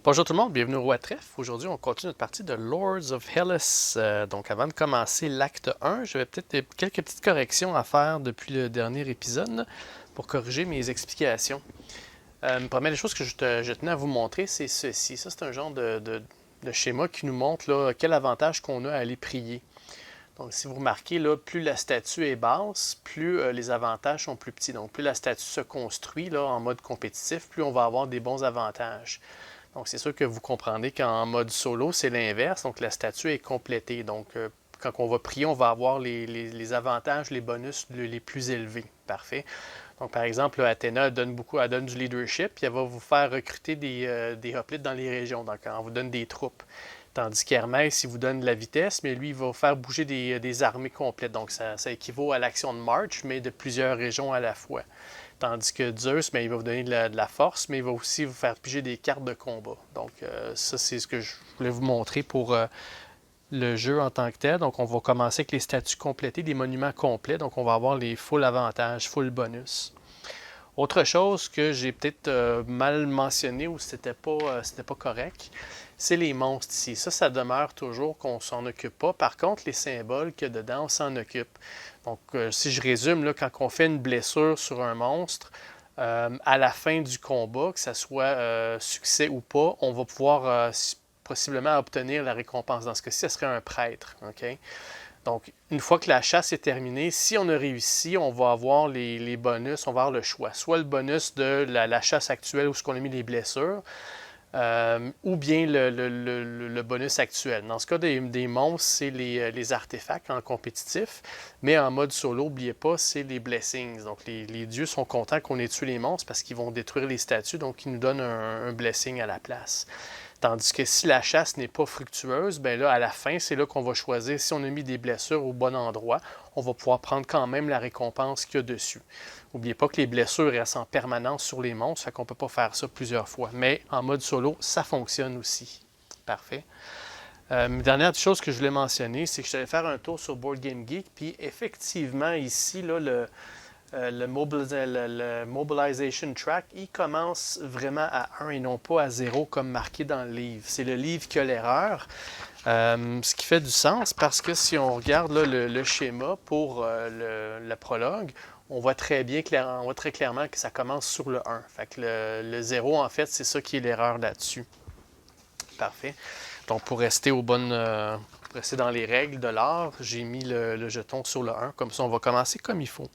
Bonjour tout le monde, bienvenue au Roi Trèfle. Aujourd'hui, on continue notre partie de Lords of Hellas. Donc, avant de commencer l'acte 1, j'avais peut-être quelques petites corrections à faire depuis le dernier épisode là, pour corriger mes explications. Première des choses que je tenais à vous montrer, c'est ceci. Ça, c'est un genre de schéma qui nous montre là, quel avantage qu'on a à aller prier. Donc, si vous remarquez, là, plus la statue est basse, plus les avantages sont plus petits. Donc, plus la statue se construit là, en mode compétitif, plus on va avoir des bons avantages. Donc, c'est sûr que vous comprendrez qu'en mode solo, c'est l'inverse. Donc, la statue est complétée. Donc, quand on va prier, on va avoir les avantages, les bonus les plus élevés. Parfait. Donc, par exemple, Athéna elle donne du leadership, puis elle va vous faire recruter des hoplites dans les régions. Donc, elle vous donne des troupes. Tandis qu'Hermès, il vous donne de la vitesse, mais lui, il va faire bouger des armées complètes. Donc, ça équivaut à l'action de march, mais de plusieurs régions à la fois. Tandis que Zeus, il va vous donner de la force, mais il va aussi vous faire piger des cartes de combat. Donc, ça, c'est ce que je voulais vous montrer pour le jeu en tant que tel. Donc, on va commencer avec les statues complétées, des monuments complets. Donc, on va avoir les full avantages, full bonus. Autre chose que j'ai peut-être mal mentionné ou c'était pas correct, c'est les monstres ici. Ça demeure toujours qu'on s'en occupe pas. Par contre, les symboles qu'il y a dedans, on s'en occupe. Donc, si je résume, là, quand on fait une blessure sur un monstre, à la fin du combat, que ce soit succès ou pas, on va pouvoir possiblement obtenir la récompense. Dans ce cas-ci, ce serait un prêtre. OK? Donc, une fois que la chasse est terminée, si on a réussi, on va avoir les bonus, on va avoir le choix. Soit le bonus de la chasse actuelle où on a mis les blessures, ou bien le bonus actuel. Dans ce cas des monstres, c'est les artefacts en compétitif, mais en mode solo, n'oubliez pas, c'est les blessings. Donc les dieux sont contents qu'on ait tué les monstres parce qu'ils vont détruire les statues, donc ils nous donnent un blessing à la place. Tandis que si la chasse n'est pas fructueuse, ben là, à la fin, c'est là qu'on va choisir si on a mis des blessures au bon endroit, on va pouvoir prendre quand même la récompense qu'il y a dessus. N'oubliez pas que les blessures restent en permanence sur les monstres, fait qu'on ne peut pas faire ça plusieurs fois. Mais en mode solo, ça fonctionne aussi. Parfait. Dernière chose que je voulais mentionner, c'est que je suis allé faire un tour sur Board Game Geek, puis effectivement, ici, là, le Mobilization Track, il commence vraiment à 1 et non pas à 0 comme marqué dans le livre. C'est le livre qui a l'erreur, ce qui fait du sens parce que si on regarde là, le schéma pour le prologue, on voit très clairement que ça commence sur le 1. Fait que le 0, en fait, c'est ça qui est l'erreur là-dessus. Parfait. Donc, pour rester pour rester dans les règles de l'art, j'ai mis le jeton sur le 1. Comme ça, on va commencer comme il faut.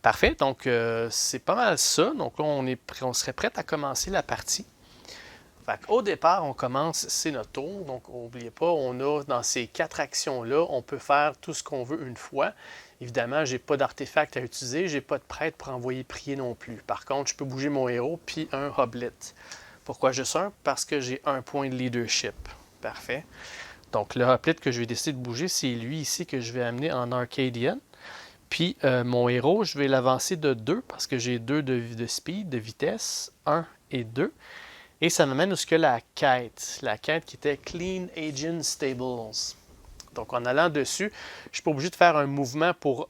Parfait, donc c'est pas mal ça. Donc là, on serait prêt à commencer la partie. Au départ, on commence, c'est notre tour. Donc n'oubliez pas, on a dans ces 4 actions-là, on peut faire tout ce qu'on veut une fois. Évidemment, je n'ai pas d'artefact à utiliser, je n'ai pas de prêtre pour envoyer prier non plus. Par contre, je peux bouger mon héros puis un hoblet. Pourquoi juste un? Parce que j'ai un point de leadership. Parfait. Donc le hoblet que je vais décider de bouger, c'est lui ici que je vais amener en Arcadian. Puis mon héros, je vais l'avancer de 2 parce que j'ai 2 de speed, de vitesse, 1 et 2. Et ça m'amène jusqu'à la quête qui était Clean Agent Stables. Donc en allant dessus, je ne suis pas obligé de faire un mouvement pour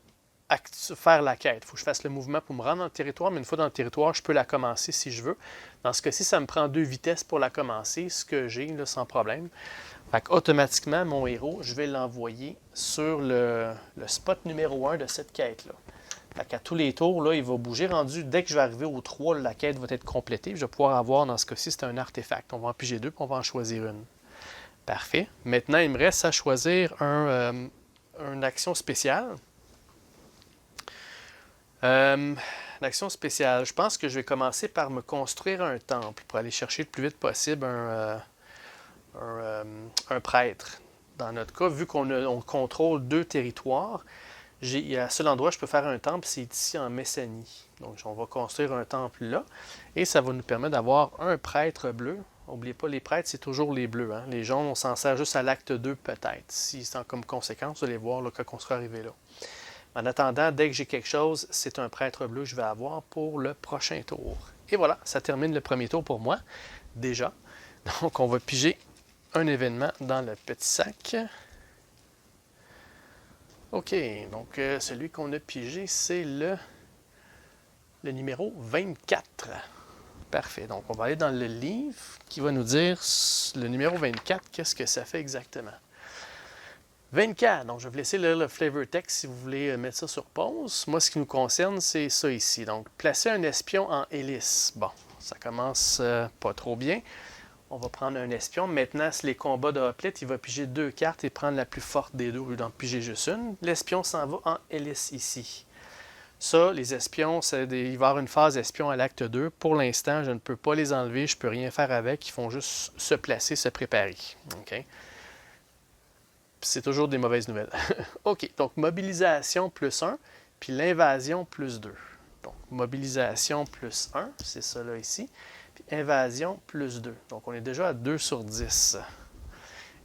faire la quête. Il faut que je fasse le mouvement pour me rendre dans le territoire, mais une fois dans le territoire, je peux la commencer si je veux. Dans ce cas-ci, ça me prend 2 vitesses pour la commencer, ce que j'ai là, sans problème. Fait automatiquement, mon héros, je vais l'envoyer sur le spot numéro 1 de cette quête-là. Fait qu'à tous les tours, là, il va bouger. Rendu, dès que je vais arriver au 3, la quête va être complétée. Je vais pouvoir avoir, dans ce cas-ci, c'est un artefact. On va en piger 2, puis on va en choisir une. Parfait. Maintenant, il me reste à choisir une action spéciale. L'action spéciale, je pense que je vais commencer par me construire un temple pour aller chercher le plus vite possible un prêtre. Dans notre cas, vu qu'on contrôle 2 territoires, il y a un seul endroit où je peux faire un temple, c'est ici en Messanie. Donc, on va construire un temple là, et ça va nous permettre d'avoir un prêtre bleu. N'oubliez pas, les prêtres, c'est toujours les bleus. Hein? Les jaunes, on s'en sert juste à l'acte 2 peut-être. Si c'est comme conséquence, vous allez voir là, quand on sera arrivé là. En attendant, dès que j'ai quelque chose, c'est un prêtre bleu que je vais avoir pour le prochain tour. Et voilà, ça termine le premier tour pour moi, déjà. Donc, on va piger un événement dans le petit sac. OK, donc celui qu'on a pigé, c'est le numéro 24. Parfait. Donc, on va aller dans le livre qui va nous dire le numéro 24, qu'est-ce que ça fait exactement. 24. Donc, je vais vous laisser lire le flavor text si vous voulez mettre ça sur pause. Moi, ce qui nous concerne, c'est ça ici. Donc, placer un espion en hélice. Bon, ça commence pas trop bien. On va prendre un espion. Maintenant, c'est les combats de Hoplite. Il va piger 2 cartes et prendre la plus forte des deux au lieu d'en piger juste une. L'espion s'en va en hélice ici. Ça, les espions, il va y avoir une phase espion à l'acte 2. Pour l'instant, je ne peux pas les enlever. Je ne peux rien faire avec. Ils font juste se placer, se préparer. OK? C'est toujours des mauvaises nouvelles. OK, donc mobilisation plus 1, puis l'invasion plus 2. Donc, mobilisation plus 1, c'est ça là ici. Puis invasion plus 2. Donc, on est déjà à 2 sur 10.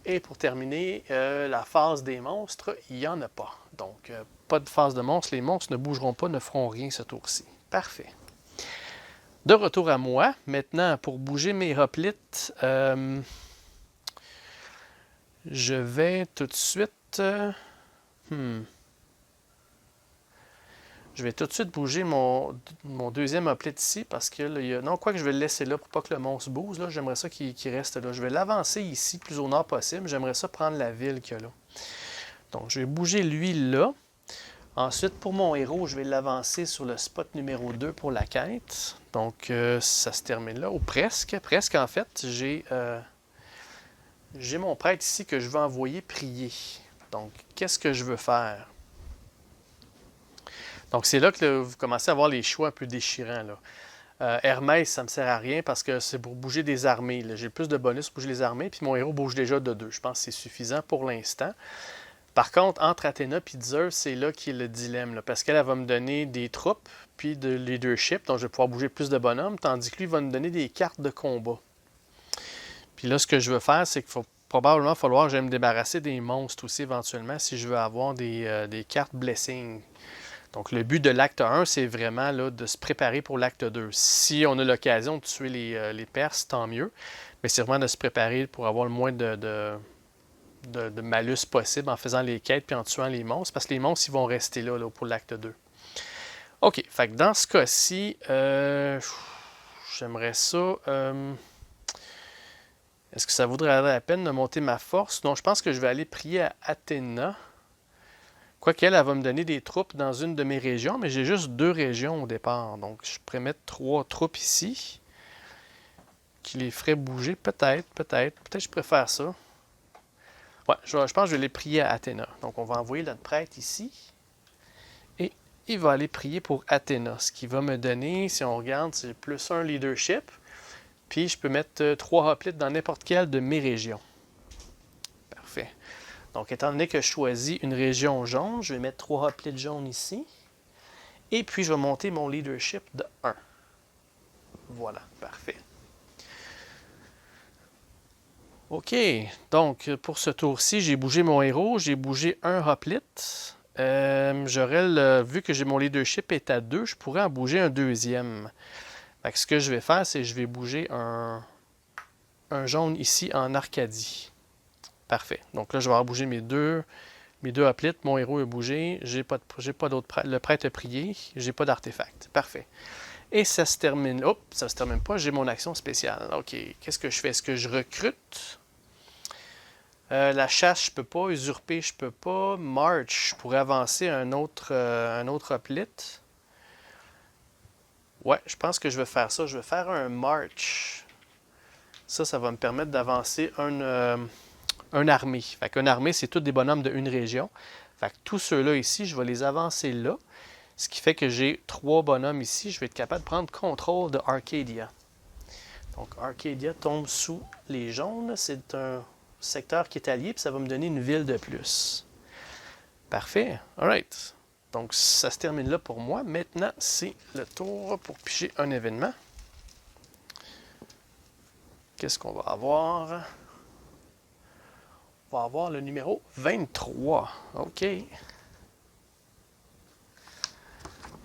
Et pour terminer, la phase des monstres, il n'y en a pas. Donc, pas de phase de monstres. Les monstres ne bougeront pas, ne feront rien ce tour-ci. Parfait. De retour à moi. Maintenant, pour bouger mes hoplites, je vais tout de suite... Je vais tout de suite bouger mon deuxième hoplite ici parce que là, non, quoi que je vais le laisser là pour pas que le monstre bouge. Là, j'aimerais ça qu'il reste là. Je vais l'avancer ici, plus au nord possible. J'aimerais ça prendre la ville qu'il y a là. Donc, je vais bouger lui là. Ensuite, pour mon héros, je vais l'avancer sur le spot numéro 2 pour la quête. Donc, ça se termine là, ou presque. Presque, en fait. J'ai mon prêtre ici que je veux envoyer prier. Donc, qu'est-ce que je veux faire? Donc, c'est là que vous commencez à avoir les choix un peu déchirants. Hermès, ça ne me sert à rien parce que c'est pour bouger des armées. J'ai plus de bonus pour bouger les armées, puis mon héros bouge déjà de 2. Je pense que c'est suffisant pour l'instant. Par contre, entre Athéna et Zeus, c'est là qui est le dilemme. Parce qu'elle va me donner des troupes, puis de leadership, donc je vais pouvoir bouger plus de bonhommes, tandis que lui va me donner des cartes de combat. Puis là, ce que je veux faire, c'est qu'il va probablement falloir que j'aille me débarrasser des monstres aussi éventuellement si je veux avoir des cartes blessing. Donc, le but de l'acte 1, c'est vraiment là, de se préparer pour l'acte 2. Si on a l'occasion de tuer les Perses, tant mieux. Mais c'est vraiment de se préparer pour avoir le moins de malus possible en faisant les quêtes puis en tuant les monstres. Parce que les monstres, ils vont rester là pour l'acte 2. OK. Fait que dans ce cas-ci, j'aimerais ça... Est-ce que ça vaudrait la peine de monter ma force? Non, je pense que je vais aller prier à Athéna. Quoiqu'elle, elle va me donner des troupes dans une de mes régions, mais j'ai juste 2 régions au départ. Donc, je pourrais mettre 3 troupes ici, qui les ferait bouger. Peut-être que je préfère ça. Ouais, je pense que je vais les prier à Athéna. Donc, on va envoyer notre prêtre ici. Et il va aller prier pour Athéna. Ce qui va me donner, si on regarde, c'est plus 1 leadership. Puis, je peux mettre 3 hoplites dans n'importe quelle de mes régions. Parfait. Donc, étant donné que je choisis une région jaune, je vais mettre 3 hoplites jaunes ici. Et puis, je vais monter mon leadership de 1. Voilà, parfait. OK, donc pour ce tour-ci, j'ai bougé mon héros, j'ai bougé un hoplite. Vu que j'ai mon leadership est à 2, je pourrais en bouger un deuxième. Fait que ce que je vais faire, c'est que je vais bouger un jaune ici en Arcadie. Parfait. Donc là, je vais avoir bougé mes deux hoplites. Mon héros a bougé. J'ai pas d'autre. Le prêtre a prié. J'ai pas d'artefact. Parfait. Et ça se termine. Oups, ça se termine pas. J'ai mon action spéciale. OK. Qu'est-ce que je fais? Est-ce que je recrute? La chasse, je peux pas. Usurper, je peux pas. March, je pourrais avancer un autre hoplite. Ouais, je pense que je vais faire ça. Je vais faire un march. Ça va me permettre d'avancer un armée. Fait qu'une armée, c'est tous des bonhommes de une région. Fait que tous ceux-là ici, je vais les avancer là. Ce qui fait que j'ai 3 bonhommes ici. Je vais être capable de prendre contrôle de Arcadia. Donc, Arcadia tombe sous les jaunes. C'est un secteur qui est allié, puis ça va me donner une ville de plus. Parfait. Alright. Donc, ça se termine là pour moi. Maintenant, c'est le tour pour piger un événement. Qu'est-ce qu'on va avoir? On va avoir le numéro 23. OK.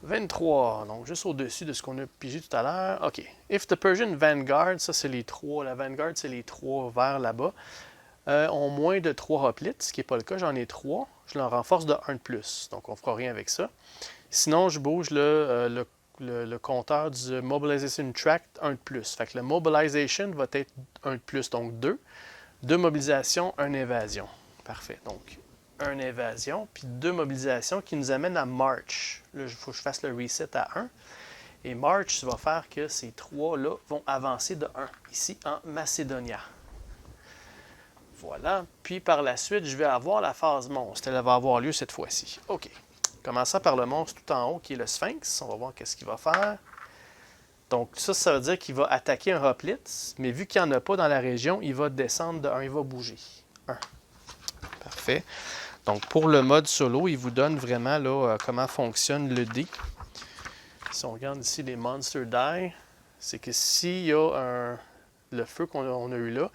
23, donc juste au-dessus de ce qu'on a pigé tout à l'heure. OK. If the Persian Vanguard, ça c'est les 3. La Vanguard, c'est les 3 vers là-bas. Ont moins de 3 hoplites, ce qui n'est pas le cas. J'en ai 3. Je l'en renforce de 1 de plus. Donc on ne fera rien avec ça. Sinon, je bouge le le compteur du Mobilization Tract 1 de plus. Fait que le Mobilization va être 1 de plus, donc 2. 2 mobilisations, 1 évasion. Parfait. Donc, 1 évasion, puis 2 mobilisations qui nous amènent à March. Là, il faut que je fasse le reset à 1. Et March va faire que ces 3-là vont avancer de 1, ici en Macedonia. Voilà. Puis par la suite, je vais avoir la phase monstre. Elle va avoir lieu cette fois-ci. OK. Commençant par le monstre tout en haut qui est le Sphinx. On va voir qu'est-ce qu'il va faire. Donc ça veut dire qu'il va attaquer un Hoplite, mais vu qu'il n'y en a pas dans la région, il va descendre de 1, il va bouger. 1. Parfait. Donc pour le mode solo, il vous donne vraiment là, comment fonctionne le dé. Si on regarde ici les Monster Die, c'est que s'il y a le feu qu'on a eu là,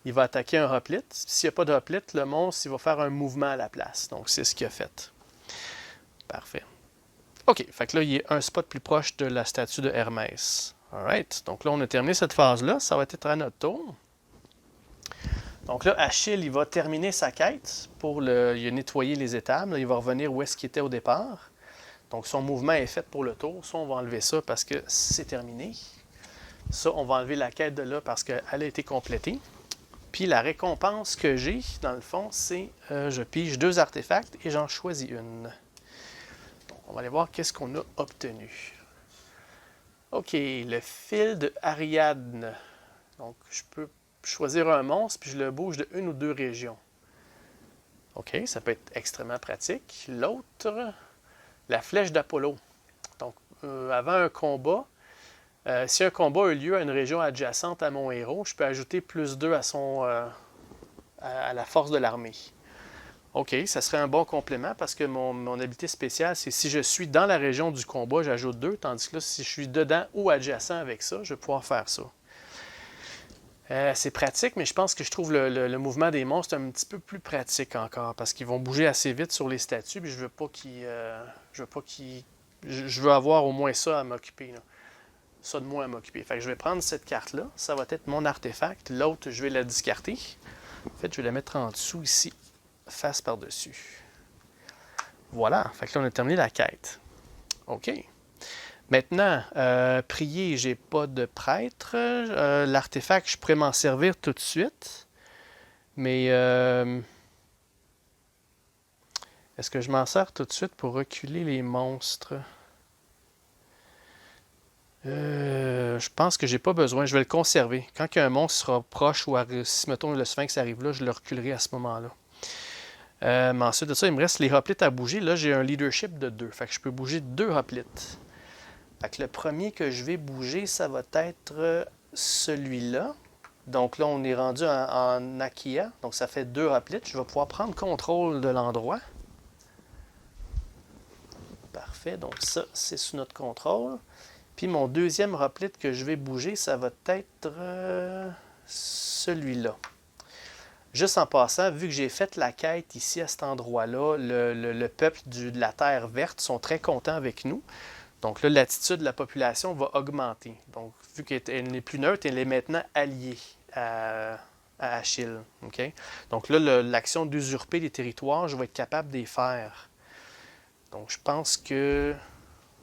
il va attaquer un Hoplite. S'il n'y a pas de Hoplite, le monstre il va faire un mouvement à la place. Donc c'est ce qu'il a fait. Parfait. OK, fait que là, il est un spot plus proche de la statue de Hermès. Alright, donc là, on a terminé cette phase-là. Ça va être à notre tour. Donc là, Achille, il va terminer sa quête pour il a nettoyé les étables. Là, il va revenir où est-ce qu'il était au départ. Donc son mouvement est fait pour le tour. Ça, on va enlever ça parce que c'est terminé. Ça, on va enlever la quête de là parce qu'elle a été complétée. Puis la récompense que j'ai, dans le fond, c'est je pige 2 artefacts et j'en choisis une. On va aller voir qu'est-ce qu'on a obtenu. OK, le fil de Ariadne. Donc, je peux choisir un monstre, puis je le bouge de 1 ou 2 régions. OK, ça peut être extrêmement pratique. L'autre, la flèche d'Apollo. Donc, avant un combat, si un combat a eu lieu à une région adjacente à mon héros, je peux ajouter plus 2 à la force de l'armée. OK, ça serait un bon complément parce que mon habilité spéciale, c'est si je suis dans la région du combat, j'ajoute 2, tandis que là, si je suis dedans ou adjacent avec ça, je vais pouvoir faire ça. C'est pratique, mais je pense que je trouve le mouvement des monstres un petit peu plus pratique encore parce qu'ils vont bouger assez vite sur les statues, puis je veux pas qu'ils... je veux avoir au moins ça à m'occuper. Là. Ça de moins à m'occuper. Fait que je vais prendre cette carte-là, ça va être mon artefact. L'autre, je vais la discarter. En fait, je vais la mettre en dessous ici. Face par-dessus. Voilà. Fait que là, on a terminé la quête. OK. Maintenant, prier, j'ai pas de prêtre. L'artefact, je pourrais m'en servir tout de suite. Mais est-ce que je m'en sers tout de suite pour reculer les monstres? Je pense que j'ai pas besoin. Je vais le conserver. Quand un monstre sera proche ou si, mettons, le Sphinx arrive là, je le reculerai à ce moment-là. Mais ensuite de ça, il me reste les hoplites à bouger. Là, j'ai un leadership de 2. Fait que je peux bouger 2 hoplites. Fait que le premier que je vais bouger, ça va être celui-là. Donc là, on est rendu en Achaia. Donc ça fait 2 hoplites. Je vais pouvoir prendre contrôle de l'endroit. Parfait. Donc ça, c'est sous notre contrôle. Puis mon deuxième hoplite que je vais bouger, ça va être celui-là. Juste en passant, vu que j'ai fait la quête ici à cet endroit-là, le peuple de la Terre verte sont très contents avec nous. Donc là, l'attitude de la population va augmenter. Donc, vu qu'elle n'est plus neutre, elle est maintenant alliée à Achille. Okay? Donc là, l'action d'usurper les territoires, je vais être capable de les faire. Donc, je pense que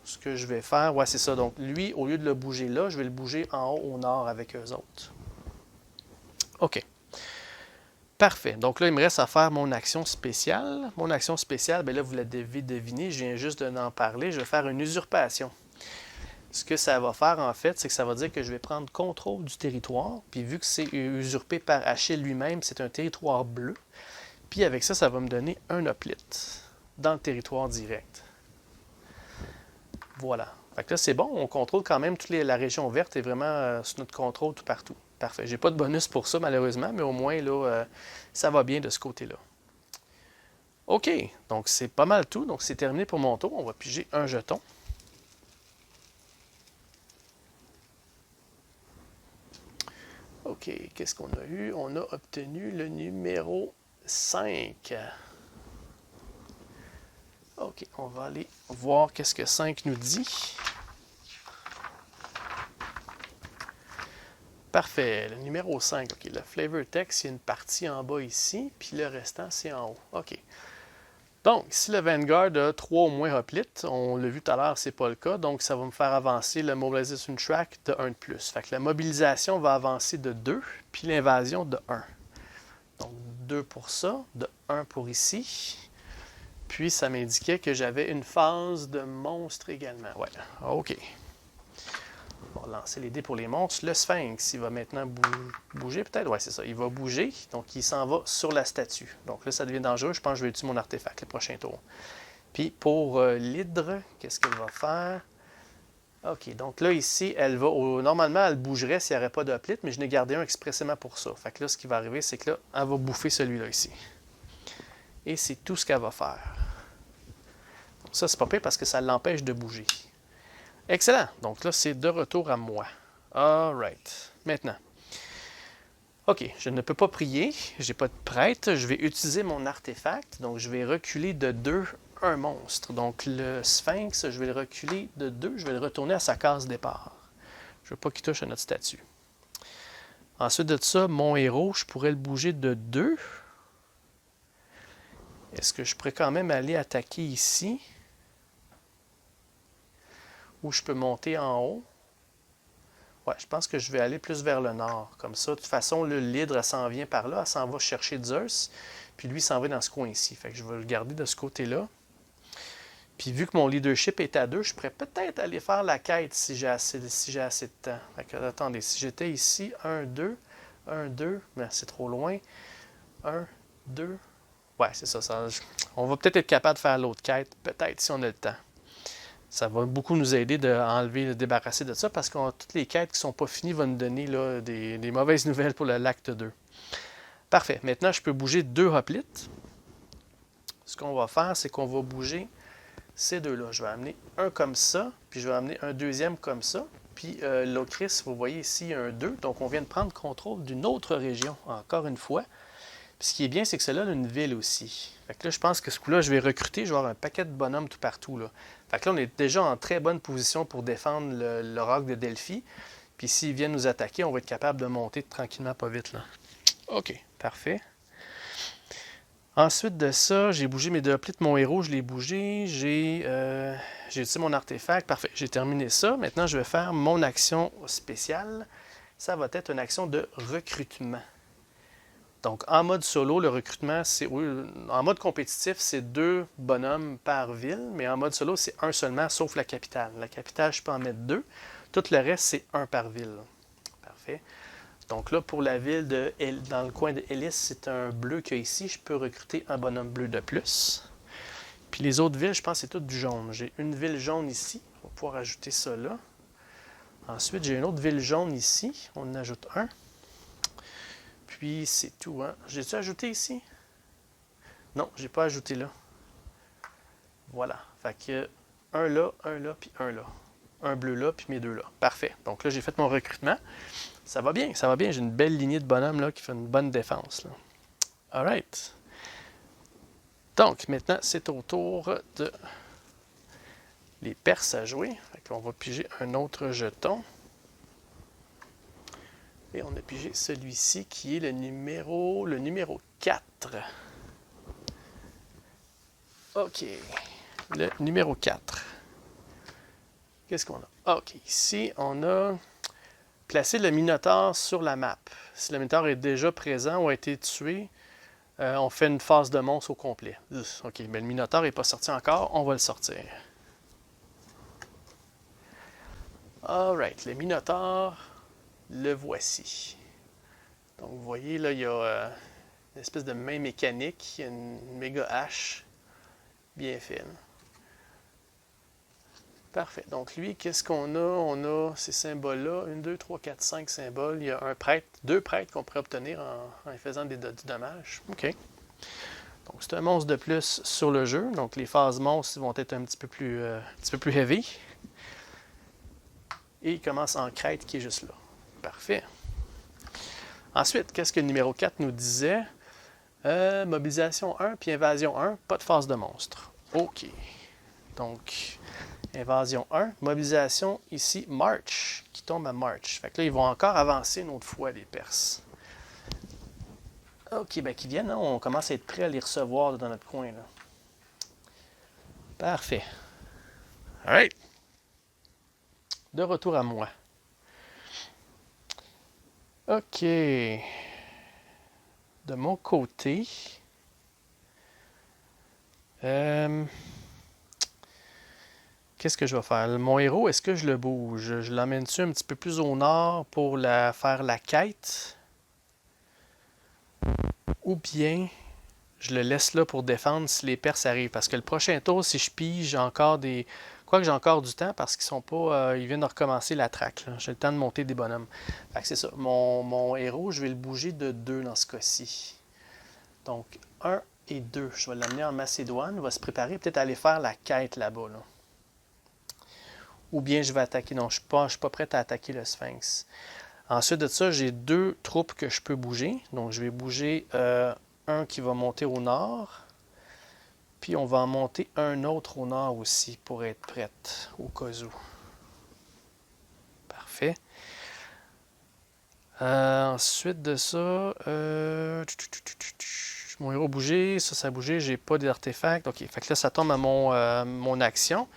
ce que je vais faire, ouais, c'est ça. Donc, lui, au lieu de le bouger là, je vais le bouger en haut au nord avec eux autres. OK. Parfait. Donc là, il me reste à faire mon action spéciale. Mon action spéciale, bien là, vous l'avez deviné, je viens juste d'en parler. Je vais faire une usurpation. Ce que ça va faire, en fait, c'est que ça va dire que je vais prendre contrôle du territoire. Puis vu que c'est usurpé par Achille lui-même, c'est un territoire bleu. Puis avec ça, ça va me donner un hoplite dans le territoire direct. Voilà. Fait que là, c'est bon. On contrôle quand même la région verte est vraiment sous notre contrôle tout partout. Parfait. J'ai pas de bonus pour ça, malheureusement, mais au moins, là, ça va bien de ce côté-là. OK. Donc, c'est pas mal tout. Donc, c'est terminé pour mon tour. On va piger un jeton. OK. Qu'est-ce qu'on a eu? On a obtenu le numéro 5. OK. On va aller voir qu'est-ce que 5 nous dit. Parfait. Le numéro 5, OK. Le flavor text, il y a une partie en bas ici, puis le restant, c'est en haut. OK. Donc, si le Vanguard a 3 ou moins hoplites, on l'a vu tout à l'heure, c'est pas le cas, donc ça va me faire avancer le Mobilization Track de 1 de plus. Fait que la mobilisation va avancer de 2, puis l'invasion de 1. Donc 2 pour ça, de 1 pour ici. Puis ça m'indiquait que j'avais une phase de monstre également. Ouais, ok. On va lancer les dés pour les monstres. Le Sphinx, il va maintenant bouger peut-être. Ouais, c'est ça. Il va bouger. Donc, il s'en va sur la statue. Donc là, ça devient dangereux. Je pense que je vais utiliser mon artefact le prochain tour. Puis pour l'hydre, qu'est-ce qu'elle va faire? OK, donc là, ici, elle va... Normalement, elle bougerait s'il n'y avait pas d'hoplite, mais je n'ai gardé un expressément pour ça. Fait que là, ce qui va arriver, c'est que là, elle va bouffer celui-là ici. Et c'est tout ce qu'elle va faire. Donc ça, c'est pas pire parce que ça l'empêche de bouger. Excellent. Donc là, c'est de retour à moi. All right. Maintenant. OK, je ne peux pas prier. Je n'ai pas de prêtre. Je vais utiliser mon artefact. Donc, je vais reculer de 2 un monstre. Donc, le Sphinx, je vais le reculer de 2. Je vais le retourner à sa case départ. Je ne veux pas qu'il touche à notre statue. Ensuite de ça, mon héros, je pourrais le bouger de 2. Est-ce que je pourrais quand même aller attaquer ici? Ou je peux monter en haut? Ouais, je pense que je vais aller plus vers le nord. Comme ça, de toute façon, l'hydre, elle s'en vient par là. Elle s'en va chercher Zeus. Puis lui, il s'en va dans ce coin-ci. Fait que je vais le garder de ce côté-là. Puis vu que mon leadership est à 2, je pourrais peut-être aller faire la quête si j'ai assez de temps. Fait que, attendez, si j'étais ici, 1, 2, 1, 2, mais c'est trop loin. 1, 2. Ouais, c'est ça. On va peut-être être capable de faire l'autre quête, peut-être, si on a le temps. Ça va beaucoup nous aider de enlever, de débarrasser de ça, parce que toutes les quêtes qui ne sont pas finies vont nous donner là, des mauvaises nouvelles pour l'acte 2. Parfait. Maintenant, je peux bouger 2 hoplites. Ce qu'on va faire, c'est qu'on va bouger ces deux-là. Je vais amener un comme ça, puis je vais amener un deuxième comme ça. Puis l'Ocris, vous voyez ici, il y a un 2. Donc, on vient de prendre contrôle d'une autre région, encore une fois. Puis ce qui est bien, c'est que celle-là a une ville aussi. Fait que là, je pense que ce coup-là, je vais recruter, je vais avoir un paquet de bonhommes tout partout. Là. Fait que là, on est déjà en très bonne position pour défendre l'oracle de Delphi. Puis s'ils viennent nous attaquer, on va être capable de monter tranquillement, pas vite. Là. OK, parfait. Ensuite de ça, j'ai bougé mes 2 hoplites. Mon héros, je l'ai bougé. J'ai utilisé mon artefact. Parfait, j'ai terminé ça. Maintenant, je vais faire mon action spéciale. Ça va être une action de recrutement. Donc, en mode solo, le recrutement, en mode compétitif, c'est 2 bonhommes par ville, mais en mode solo, c'est 1 seulement, sauf la capitale. La capitale, je peux en mettre 2. Tout le reste, c'est 1 par ville. Parfait. Donc là, pour la ville dans le coin de Hélice, c'est un bleu qu'il y a ici. Je peux recruter un bonhomme bleu de plus. Puis les autres villes, je pense que c'est tout du jaune. J'ai une ville jaune ici. On va pouvoir ajouter ça là. Ensuite, j'ai une autre ville jaune ici. On en ajoute un. Puis c'est tout. Hein? J'ai-tu ajouté ici? Non, j'ai pas ajouté là. Voilà. Fait que un là, puis un là. Un bleu là, puis mes 2 là. Parfait. Donc là, j'ai fait mon recrutement. Ça va bien, ça va bien. J'ai une belle lignée de bonhommes là, qui fait une bonne défense. Là. All right. Donc, maintenant, c'est au tour de les Perses à jouer. Fait qu'on va piger un autre jeton. Et on a pigé celui-ci qui est le numéro 4. OK. Le numéro 4. Qu'est-ce qu'on a? OK. Ici, on a placé le Minotaure sur la map. Si le Minotaure est déjà présent ou a été tué, on fait une phase de monstre au complet. OK. Mais le Minotaure n'est pas sorti encore. On va le sortir. Alright. Le Minotaure, le voici. Donc, vous voyez, là, il y a une espèce de main mécanique. Il y a une méga hache bien fine. Parfait. Donc, lui, qu'est-ce qu'on a? On a ces symboles-là. 1, 2, 3, 4, 5 symboles. Il y a un prêtre, 2 prêtres qu'on pourrait obtenir en faisant du dommage. OK. Donc, c'est un monstre de plus sur le jeu. Donc, les phases monstres vont être un petit peu plus heavy. Et il commence en crête qui est juste là. Parfait. Ensuite, qu'est-ce que le numéro 4 nous disait? Mobilisation 1 puis invasion 1, pas de phase de monstre. OK. Donc, invasion 1, mobilisation ici, March, qui tombe à March. Fait que là, ils vont encore avancer une autre fois, les Perses. OK, bien qu'ils viennent, hein, on commence à être prêt à les recevoir là, dans notre coin. Là. Parfait. Alright. De retour à moi. OK. De mon côté, qu'est-ce que je vais faire? Mon héros, est-ce que je le bouge? Je l'emmène-tu un petit peu plus au nord pour faire la quête? Ou bien je le laisse là pour défendre si les Perses arrivent? Parce que le prochain tour, si je pige, j'ai encore des... Quoique j'ai encore du temps parce qu'ils sont pas. Ils viennent de recommencer la traque. J'ai le temps de monter des bonhommes. Fait que c'est ça. Mon héros, je vais le bouger de 2 dans ce cas-ci. Donc 1 et 2. Je vais l'amener en Macédoine. Il va se préparer peut-être à aller faire la quête là-bas. Là. Ou bien je vais attaquer. Non, je ne suis pas prêt à attaquer le Sphinx. Ensuite de ça, j'ai 2 troupes que je peux bouger. Donc je vais bouger un qui va monter au nord. Puis on va en monter un autre au nord aussi pour être prête au cas où. Parfait. Ensuite de ça, mon héros a bougé, ça a bougé, j'ai pas d'artefact. Ok, fait que là ça tombe à mon action.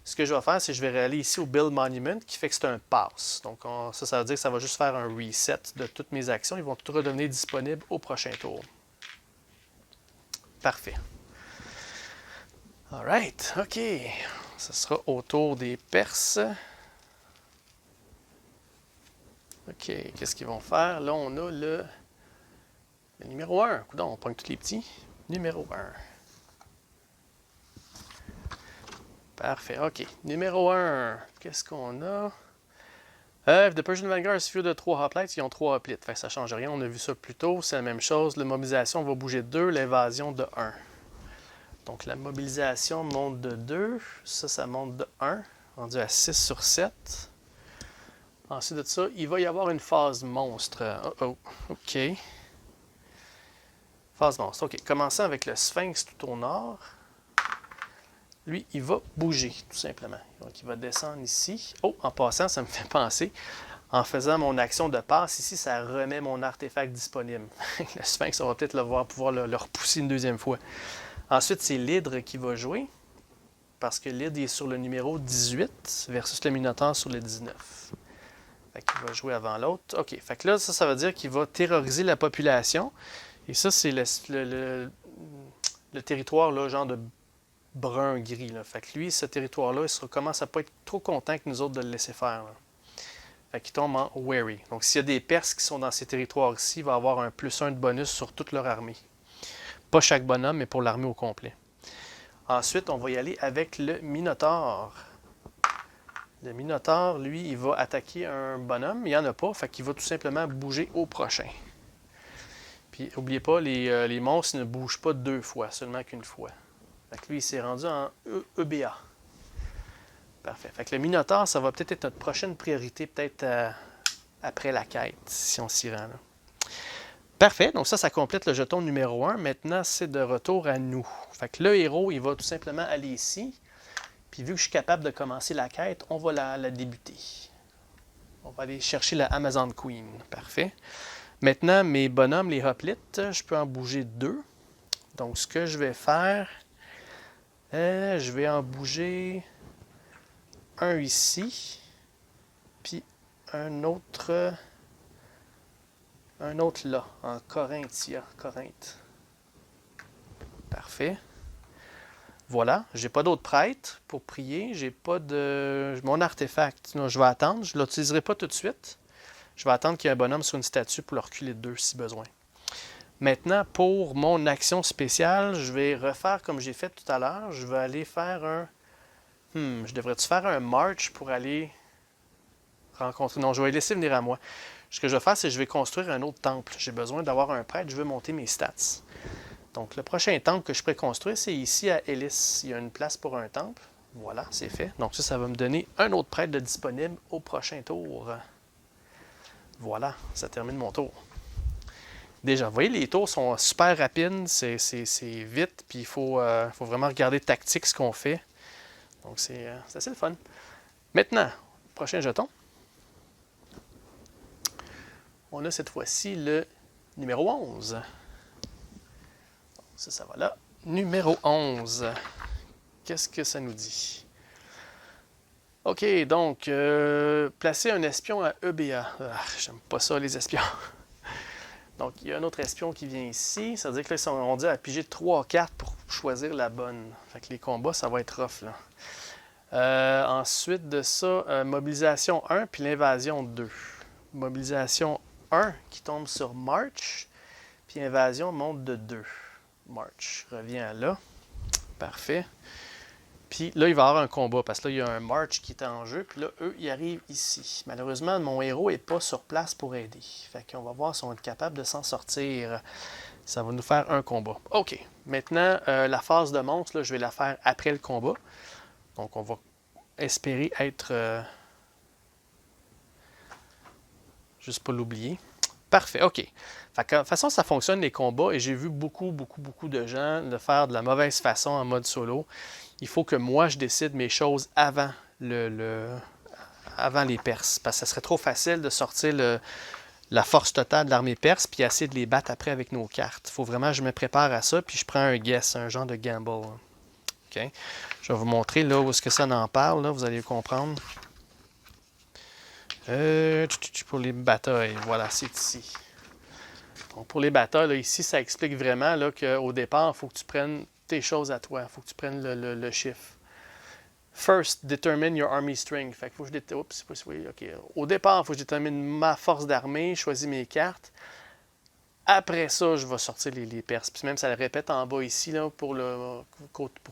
Ce que je vais faire, c'est que je vais aller ici au Build Monument qui fait que c'est un pass. Donc ça veut dire que ça va juste faire un reset de toutes mes actions. Ils vont tout redevenir disponibles au prochain tour. Parfait. Alright, ok. Ce sera au tour des Perses. Ok, qu'est-ce qu'ils vont faire? Là, on a le numéro 1. Coudonc, on prend tous les petits. Numéro 1. Parfait, ok. Numéro 1, qu'est-ce qu'on a? If the Persian Vanguard is few de 3 hoplites, ils ont 3 hoplites. Fait que ça ne change rien, on a vu ça plus tôt. C'est la même chose. La mobilisation va bouger de 2, l'évasion de 1. Donc la mobilisation monte de 2. Ça monte de 1. Rendu à 6 sur 7. Ensuite de ça, il va y avoir une phase monstre. OK. Phase monstre. OK. Commençons avec le Sphinx tout au nord. Lui, il va bouger, tout simplement. Donc, il va descendre ici. Oh, en passant, ça me fait penser. En faisant mon action de passe ici, ça remet mon artefact disponible. Le Sphinx, on va peut-être pouvoir le repousser une deuxième fois. Ensuite, c'est l'hydre qui va jouer. Parce que l'hydre est sur le numéro 18 versus le Minotaure sur le 19. Fait qu'il va jouer avant l'autre. OK. Fait que là, ça veut dire qu'il va terroriser la population. Et ça, c'est le territoire, là, genre de brun-gris. Là. Fait que lui, ce territoire-là, il commence à pas être trop content que nous autres de le laisser faire. Là. Fait qu'il tombe en wary. Donc, s'il y a des Perses qui sont dans ces territoires-ci, il va avoir un +1 de bonus sur toute leur armée. Pas chaque bonhomme, mais pour l'armée au complet. Ensuite, on va y aller avec le Minotaure. Le Minotaure, lui, il va attaquer un bonhomme. Il n'y en a pas, fait qu'il va tout simplement bouger au prochain. Puis, n'oubliez pas, les monstres ne bougent pas 2 fois, seulement qu'une fois. Fait que lui, il s'est rendu en EBA. Parfait. Fait que le Minotaure, ça va peut-être être notre prochaine priorité, peut-être après la quête, si on s'y rend. Là. Parfait. Donc ça complète le jeton numéro 1. Maintenant, c'est de retour à nous. Fait que le héros, il va tout simplement aller ici. Puis vu que je suis capable de commencer la quête, on va la débuter. On va aller chercher la Amazon Queen. Parfait. Maintenant, mes bonhommes, les hoplites, je peux en bouger 2. Donc ce que je vais faire... je vais en bouger un ici, puis un autre là, en Corinthia, Corinthe. Parfait. Voilà, j'ai pas d'autres prêtres pour prier, j'ai pas de... Mon artefact, non, je vais attendre, je ne l'utiliserai pas tout de suite. Je vais attendre qu'il y ait un bonhomme sur une statue pour le reculer de 2 si besoin. Maintenant, pour mon action spéciale, je vais refaire comme j'ai fait tout à l'heure. Je vais aller faire un... je devrais-tu faire un march pour aller rencontrer... Non, je vais les laisser venir à moi. Ce que je vais faire, c'est que je vais construire un autre temple. J'ai besoin d'avoir un prêtre, je veux monter mes stats. Donc, le prochain temple que je pourrais construire, c'est ici à Elis. Il y a une place pour un temple. Voilà, c'est fait. Donc ça va me donner un autre prêtre de disponible au prochain tour. Voilà, ça termine mon tour. Déjà, vous voyez, les tours sont super rapides, c'est vite, puis il faut vraiment regarder tactique ce qu'on fait. Donc, c'est assez le fun. Maintenant, prochain jeton. On a cette fois-ci le numéro 11. Ça va là. Numéro 11. qu'est-ce que ça nous dit? OK, donc, placer un espion à EBA. Ah, j'aime pas ça, les espions. Donc, il y a un autre espion qui vient ici. Ça veut dire que là, on dit à piger 3 cartes pour choisir la bonne. Fait que les combats, ça va être rough, là. Ensuite de ça, mobilisation 1 puis l'invasion 2. Mobilisation 1 qui tombe sur March, puis invasion monte de 2. March revient là. Parfait. Puis là, il va y avoir un combat, parce que là, il y a un March qui est en jeu, puis là, eux, ils arrivent ici. Malheureusement, mon héros n'est pas sur place pour aider. Fait qu'on va voir si on est capable de s'en sortir. Ça va nous faire un combat. OK. Maintenant, la phase de monstre, là, je vais la faire après le combat. Donc, on va espérer être... juste pas l'oublier. Parfait, OK. Fait que, de toute façon, ça fonctionne les combats, et j'ai vu beaucoup de gens le faire de la mauvaise façon en mode solo. Il faut que moi, je décide mes choses avant avant les Perses. Parce que ça serait trop facile de sortir la force totale de l'armée perse puis essayer de les battre après avec nos cartes. Il faut vraiment que je me prépare à ça, puis je prends un guess, un genre de gamble. OK? Je vais vous montrer là où est-ce que ça en parle, là, vous allez comprendre. Pour les batailles, voilà, c'est ici. Donc, pour les batailles, là, ici, ça explique vraiment qu'au départ, il faut que tu prennes tes choses à toi. Il faut que tu prennes le chiffre. First, determine your army strength. Fait que faut que je Oups, oui, OK. Au départ, il faut que je détermine ma force d'armée, je choisis mes cartes. Après ça, je vais sortir les Perses. Puis même, ça le répète en bas ici là, pour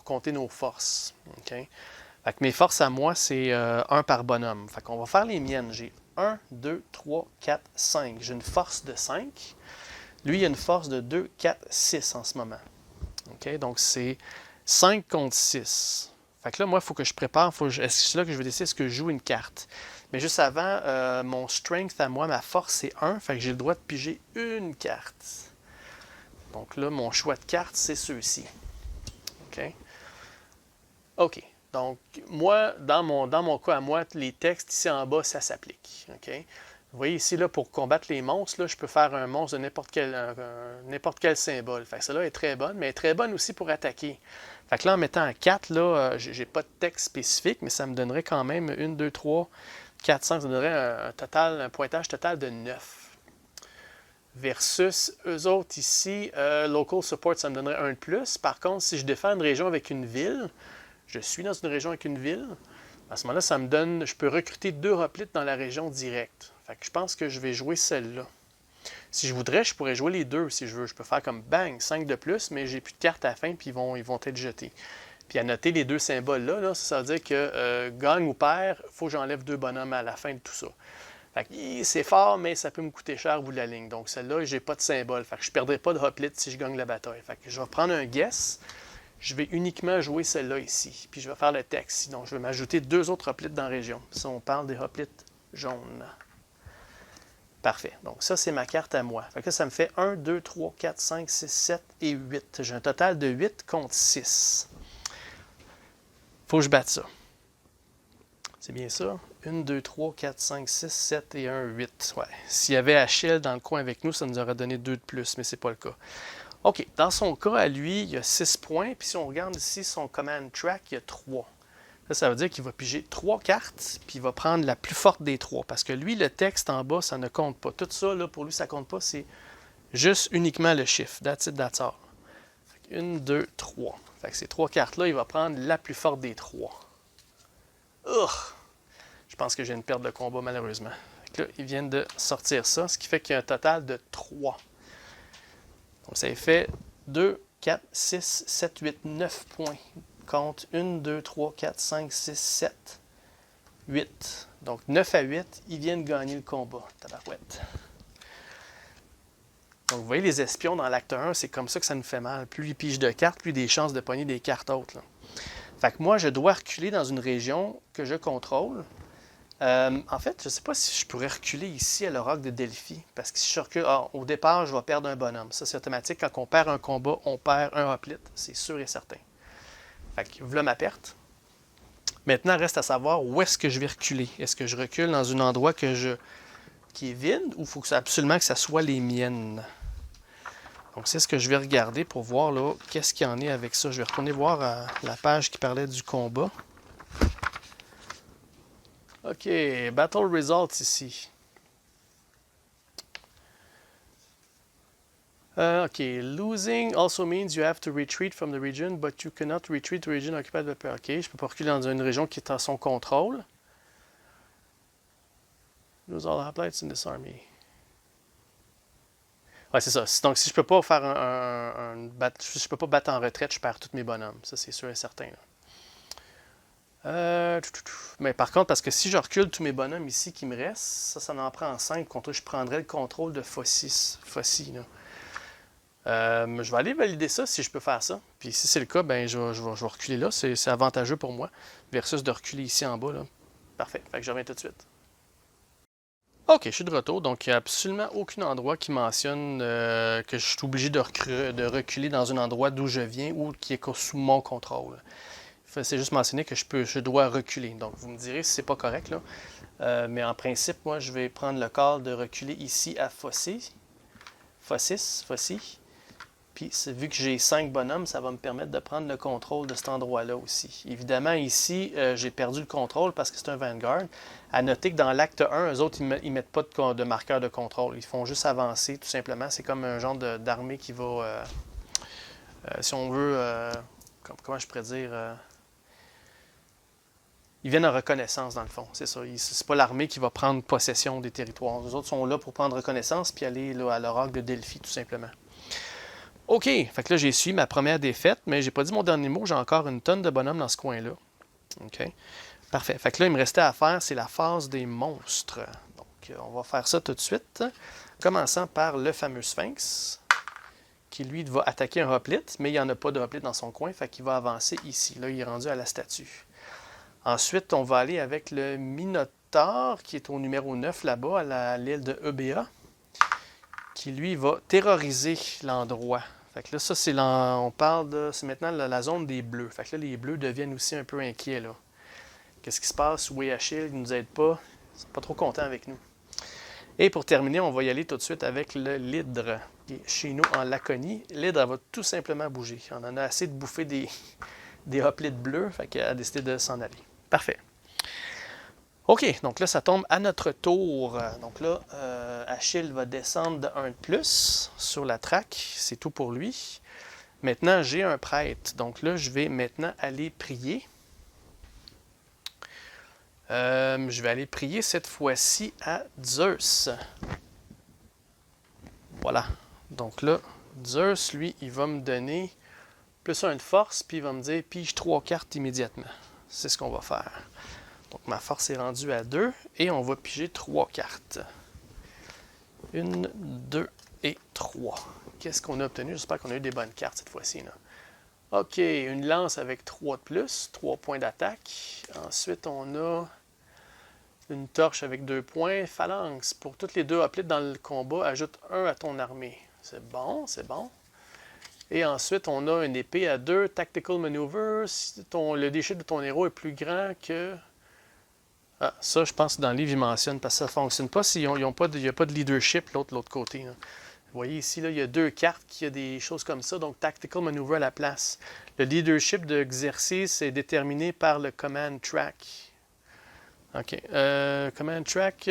compter nos forces. Okay? Fait que mes forces à moi, c'est 1 par bonhomme. Fait qu'on va faire les miennes. J'ai 1, 2, 3, 4, 5. J'ai une force de 5. Lui, il a une force de 2, 4, 6 en ce moment. Okay? Donc, c'est 5 contre 6. Fait que là, moi, il faut que je prépare. C'est là que je vais décider est-ce que je joue une carte. Mais juste avant, mon strength à moi, ma force, c'est 1. Fait que j'ai le droit de piger une carte. Donc là, mon choix de carte, c'est ceux-ci. OK? OK. Donc, moi, dans mon cas à moi, les textes ici en bas, ça s'applique. OK? Vous voyez ici, là, pour combattre les monstres, là, je peux faire un monstre de n'importe quel symbole. Fait que celle-là est très bonne, mais elle est très bonne aussi pour attaquer. Fait que là, en mettant un 4, là, j'ai pas de texte spécifique, mais ça me donnerait quand même 1, 2, 3, 4, 5, ça me donnerait un pointage total de 9. Versus eux autres ici, Local Support, ça me donnerait 1 de plus. Par contre, si je défends une région avec une ville, je suis dans une région avec une ville, à ce moment-là, ça me donne, je peux recruter 2 hoplites dans la région directe. Fait que je pense que je vais jouer celle-là. Si je voudrais, je pourrais jouer les 2 si je veux. Je peux faire comme bang, 5 de plus, mais j'ai plus de cartes à la fin, puis ils vont être jetés. Puis à noter les 2 symboles-là, ça veut dire que gagne ou perd, il faut que j'enlève 2 bonhommes à la fin de tout ça. Fait que c'est fort, mais ça peut me coûter cher au bout de la ligne. Donc celle-là, j'ai pas de symbole. Fait que je ne perdrai pas de hoplite si je gagne la bataille. Fait que je vais prendre un guess. Je vais uniquement jouer celle-là ici. Puis je vais faire le texte. Donc je vais m'ajouter 2 autres hoplites dans la région. Si on parle des hoplites jaunes. Parfait. Donc ça, c'est ma carte à moi. Fait que ça me fait 1, 2, 3, 4, 5, 6, 7 et 8. J'ai un total de 8 contre 6. Faut que je batte ça. C'est bien ça? 1, 2, 3, 4, 5, 6, 7 et 1, 8. Ouais. S'il y avait Achille dans le coin avec nous, ça nous aurait donné 2 de plus, mais c'est pas le cas. OK. Dans son cas, à lui, il y a 6 points. Puis si on regarde ici son command track, il y a 3. Ça veut dire qu'il va piger 3 cartes, puis il va prendre la plus forte des 3. Parce que lui, le texte en bas, ça ne compte pas. Tout ça, là, pour lui, ça ne compte pas. C'est juste uniquement le chiffre. That's it, that's all. 1, 2, 3. Fait que ces 3 cartes-là, il va prendre la plus forte des 3. Je pense que j'ai une perte de combat, malheureusement. Fait que là, ils viennent de sortir ça, ce qui fait qu'il y a un total de 3. Donc, ça fait 2, 4, 6, 7, 8, 9 points. Compte 1, 2, 3, 4, 5, 6, 7, 8. Donc 9 à 8, ils viennent gagner le combat. Tabarouette. Donc vous voyez les espions dans l'acte 1, c'est comme ça que ça nous fait mal. Plus ils pigent de cartes, plus des chances de pogner des cartes autres. Là. Fait que moi, je dois reculer dans une région que je contrôle. En fait, je ne sais pas si je pourrais reculer ici à l'Oracle de Delphi. Parce que si je recule, au départ, je vais perdre un bonhomme. Ça, c'est automatique. Quand on perd un combat, on perd un hoplite. C'est sûr et certain. Fait que voilà ma perte. Maintenant, reste à savoir où est-ce que je vais reculer. Est-ce que je recule dans un endroit qui est vide ou il faut absolument que ça soit les miennes? Donc, c'est ce que je vais regarder pour voir là qu'est-ce qu'il y en est avec ça. Je vais retourner voir la page qui parlait du combat. OK, Battle Results ici. OK, losing also means you have to retreat from the region, but you cannot retreat to the region occupied by the... OK, je ne peux pas reculer dans une région qui est en son contrôle. Lose all hoplites in this army. Ouais, c'est ça. Donc, si je peux pas faire je peux pas battre en retraite, je perds tous mes bonhommes. Ça, c'est sûr et certain. Mais par contre, parce que si je recule tous mes bonhommes ici qui me restent, ça en prend 5 contre eux. Je prendrais le contrôle de Fossi. Je vais aller valider ça si je peux faire ça. Puis si c'est le cas, ben je vais reculer là. C'est avantageux pour moi. Versus de reculer ici en bas. Là. Parfait. Fait que je reviens tout de suite. OK, je suis de retour. Donc, il n'y a absolument aucun endroit qui mentionne que je suis obligé de reculer dans un endroit d'où je viens ou qui est sous mon contrôle. C'est juste mentionné que je dois reculer. Donc, vous me direz si c'est pas correct, là. Mais en principe, moi, je vais prendre le call de reculer ici à Fossi. Puis, vu que j'ai 5 bonhommes, ça va me permettre de prendre le contrôle de cet endroit-là aussi. Évidemment, ici, j'ai perdu le contrôle parce que c'est un Vanguard. À noter que dans l'acte 1, eux autres, ils ne mettent pas de marqueur de contrôle. Ils font juste avancer, tout simplement. C'est comme un genre d'armée qui va, si on veut, comment je pourrais dire... ils viennent en reconnaissance, dans le fond. C'est ça. C'est pas l'armée qui va prendre possession des territoires. Les autres sont là pour prendre reconnaissance puis aller là, à l'oracle de Delphi, tout simplement. OK, fait que là, j'ai suivi ma première défaite, mais j'ai pas dit mon dernier mot. J'ai encore une tonne de bonhommes dans ce coin-là. OK, parfait. Fait que là, il me restait à faire, c'est la phase des monstres. Donc, on va faire ça tout de suite. Commençant par le fameux Sphinx, qui, lui, va attaquer un hoplite, mais il n'y en a pas de hoplite dans son coin, fait qu'il va avancer ici. Là, il est rendu à la statue. Ensuite, on va aller avec le Minotaure, qui est au numéro 9 là-bas, à l'île de Eubea, qui, lui, va terroriser l'endroit. Fait que là, ça, on parle de... C'est maintenant la zone des bleus. Fait que là, les bleus deviennent aussi un peu inquiets, là. Qu'est-ce qui se passe? Oui, Achille, il ne nous aide pas. Ils sont pas trop contents avec nous. Et pour terminer, on va y aller tout de suite avec l'hydre, qui est chez nous en Laconie. L'hydre, elle va tout simplement bouger. On en a assez de bouffer des hoplites bleus, fait qu'elle a décidé de s'en aller. Parfait. OK, donc là, ça tombe à notre tour. Donc là, Achille va descendre de 1 de plus sur la traque. C'est tout pour lui. Maintenant, j'ai un prêtre. Donc là, je vais maintenant aller prier. Je vais aller prier cette fois-ci à Zeus. Voilà. Donc là, Zeus, lui, il va me donner plus 1 de force, puis il va me dire pige 3 cartes immédiatement. C'est ce qu'on va faire. Donc ma force est rendue à 2 et on va piger 3 cartes. 1, 2 et 3. Qu'est-ce qu'on a obtenu? J'espère qu'on a eu des bonnes cartes cette fois-ci. OK, une lance avec 3 de plus, 3 points d'attaque. Ensuite, on a une torche avec 2 points. Phalanx, pour toutes les 2 hoplites dans le combat, ajoute 1 à ton armée. C'est bon, c'est bon. Et ensuite, on a une épée à 2, Tactical Maneuver. Si le déchet de ton héros est plus grand que... Ah, ça, je pense que dans le livre, ils mentionnent, parce que ça ne fonctionne pas s'il n'y a pas de leadership de l'autre côté. Là. Vous voyez ici, là, il y a 2 cartes qui a des choses comme ça, donc Tactical Maneuver à la place. Le leadership d'exercice est déterminé par le Command Track. OK. Command Track,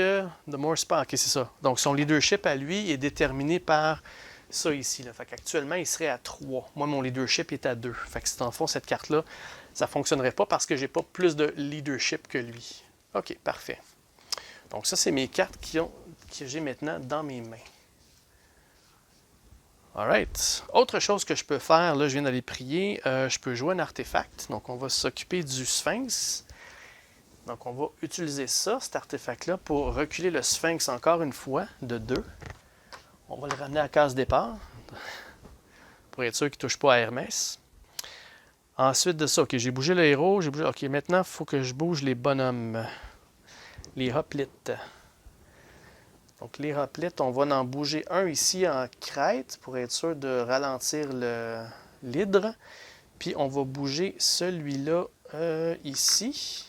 the more spot. OK, c'est ça. Donc, son leadership à lui est déterminé par ça ici. Là. Fait qu'actuellement, il serait à 3. Moi, mon leadership est à 2. Fait que, dans le fond, cette carte-là, ça ne fonctionnerait pas parce que je n'ai pas plus de leadership que lui. OK, parfait. Donc, ça, c'est mes cartes que j'ai maintenant dans mes mains. Alright. Autre chose que je peux faire, là, je viens d'aller prier, je peux jouer un artefact. Donc, on va s'occuper du Sphinx. Donc, on va utiliser ça, cet artefact-là, pour reculer le Sphinx encore une fois, de 2. On va le ramener à la case départ, pour être sûr qu'il ne touche pas à Hermès. Ensuite de ça, OK, j'ai bougé le héros, OK, maintenant, il faut que je bouge les bonhommes. Les hoplites. Donc, les hoplites, on va en bouger un ici en crête pour être sûr de ralentir l'hydre. Puis, on va bouger celui-là ici.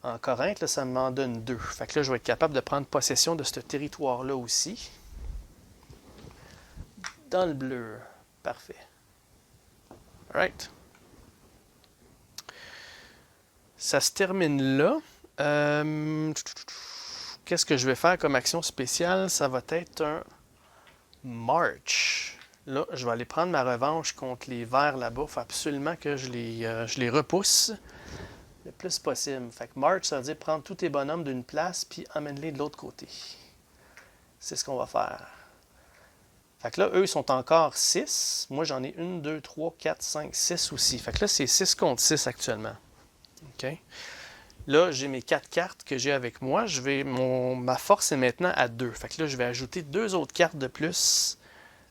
En Corinthe, là, ça m'en donne 2. Fait que là, je vais être capable de prendre possession de ce territoire-là aussi. dans le bleu. Parfait. Alright. Ça se termine là. Qu'est-ce que je vais faire comme action spéciale? Ça va être un March. Là, je vais aller prendre ma revanche contre les verts là-bas. Il faut absolument que je les repousse le plus possible. Fait que March, ça veut dire prendre tous tes bonhommes d'une place puis emmène-les de l'autre côté. C'est ce qu'on va faire. Fait que là, eux, ils sont encore 6. Moi, j'en ai 1, 2, 3, 4, 5, 6 aussi. Fait que là, c'est 6 contre 6 actuellement. OK? Là, j'ai mes 4 cartes que j'ai avec moi. Ma force est maintenant à 2. Fait que là, je vais ajouter 2 autres cartes de plus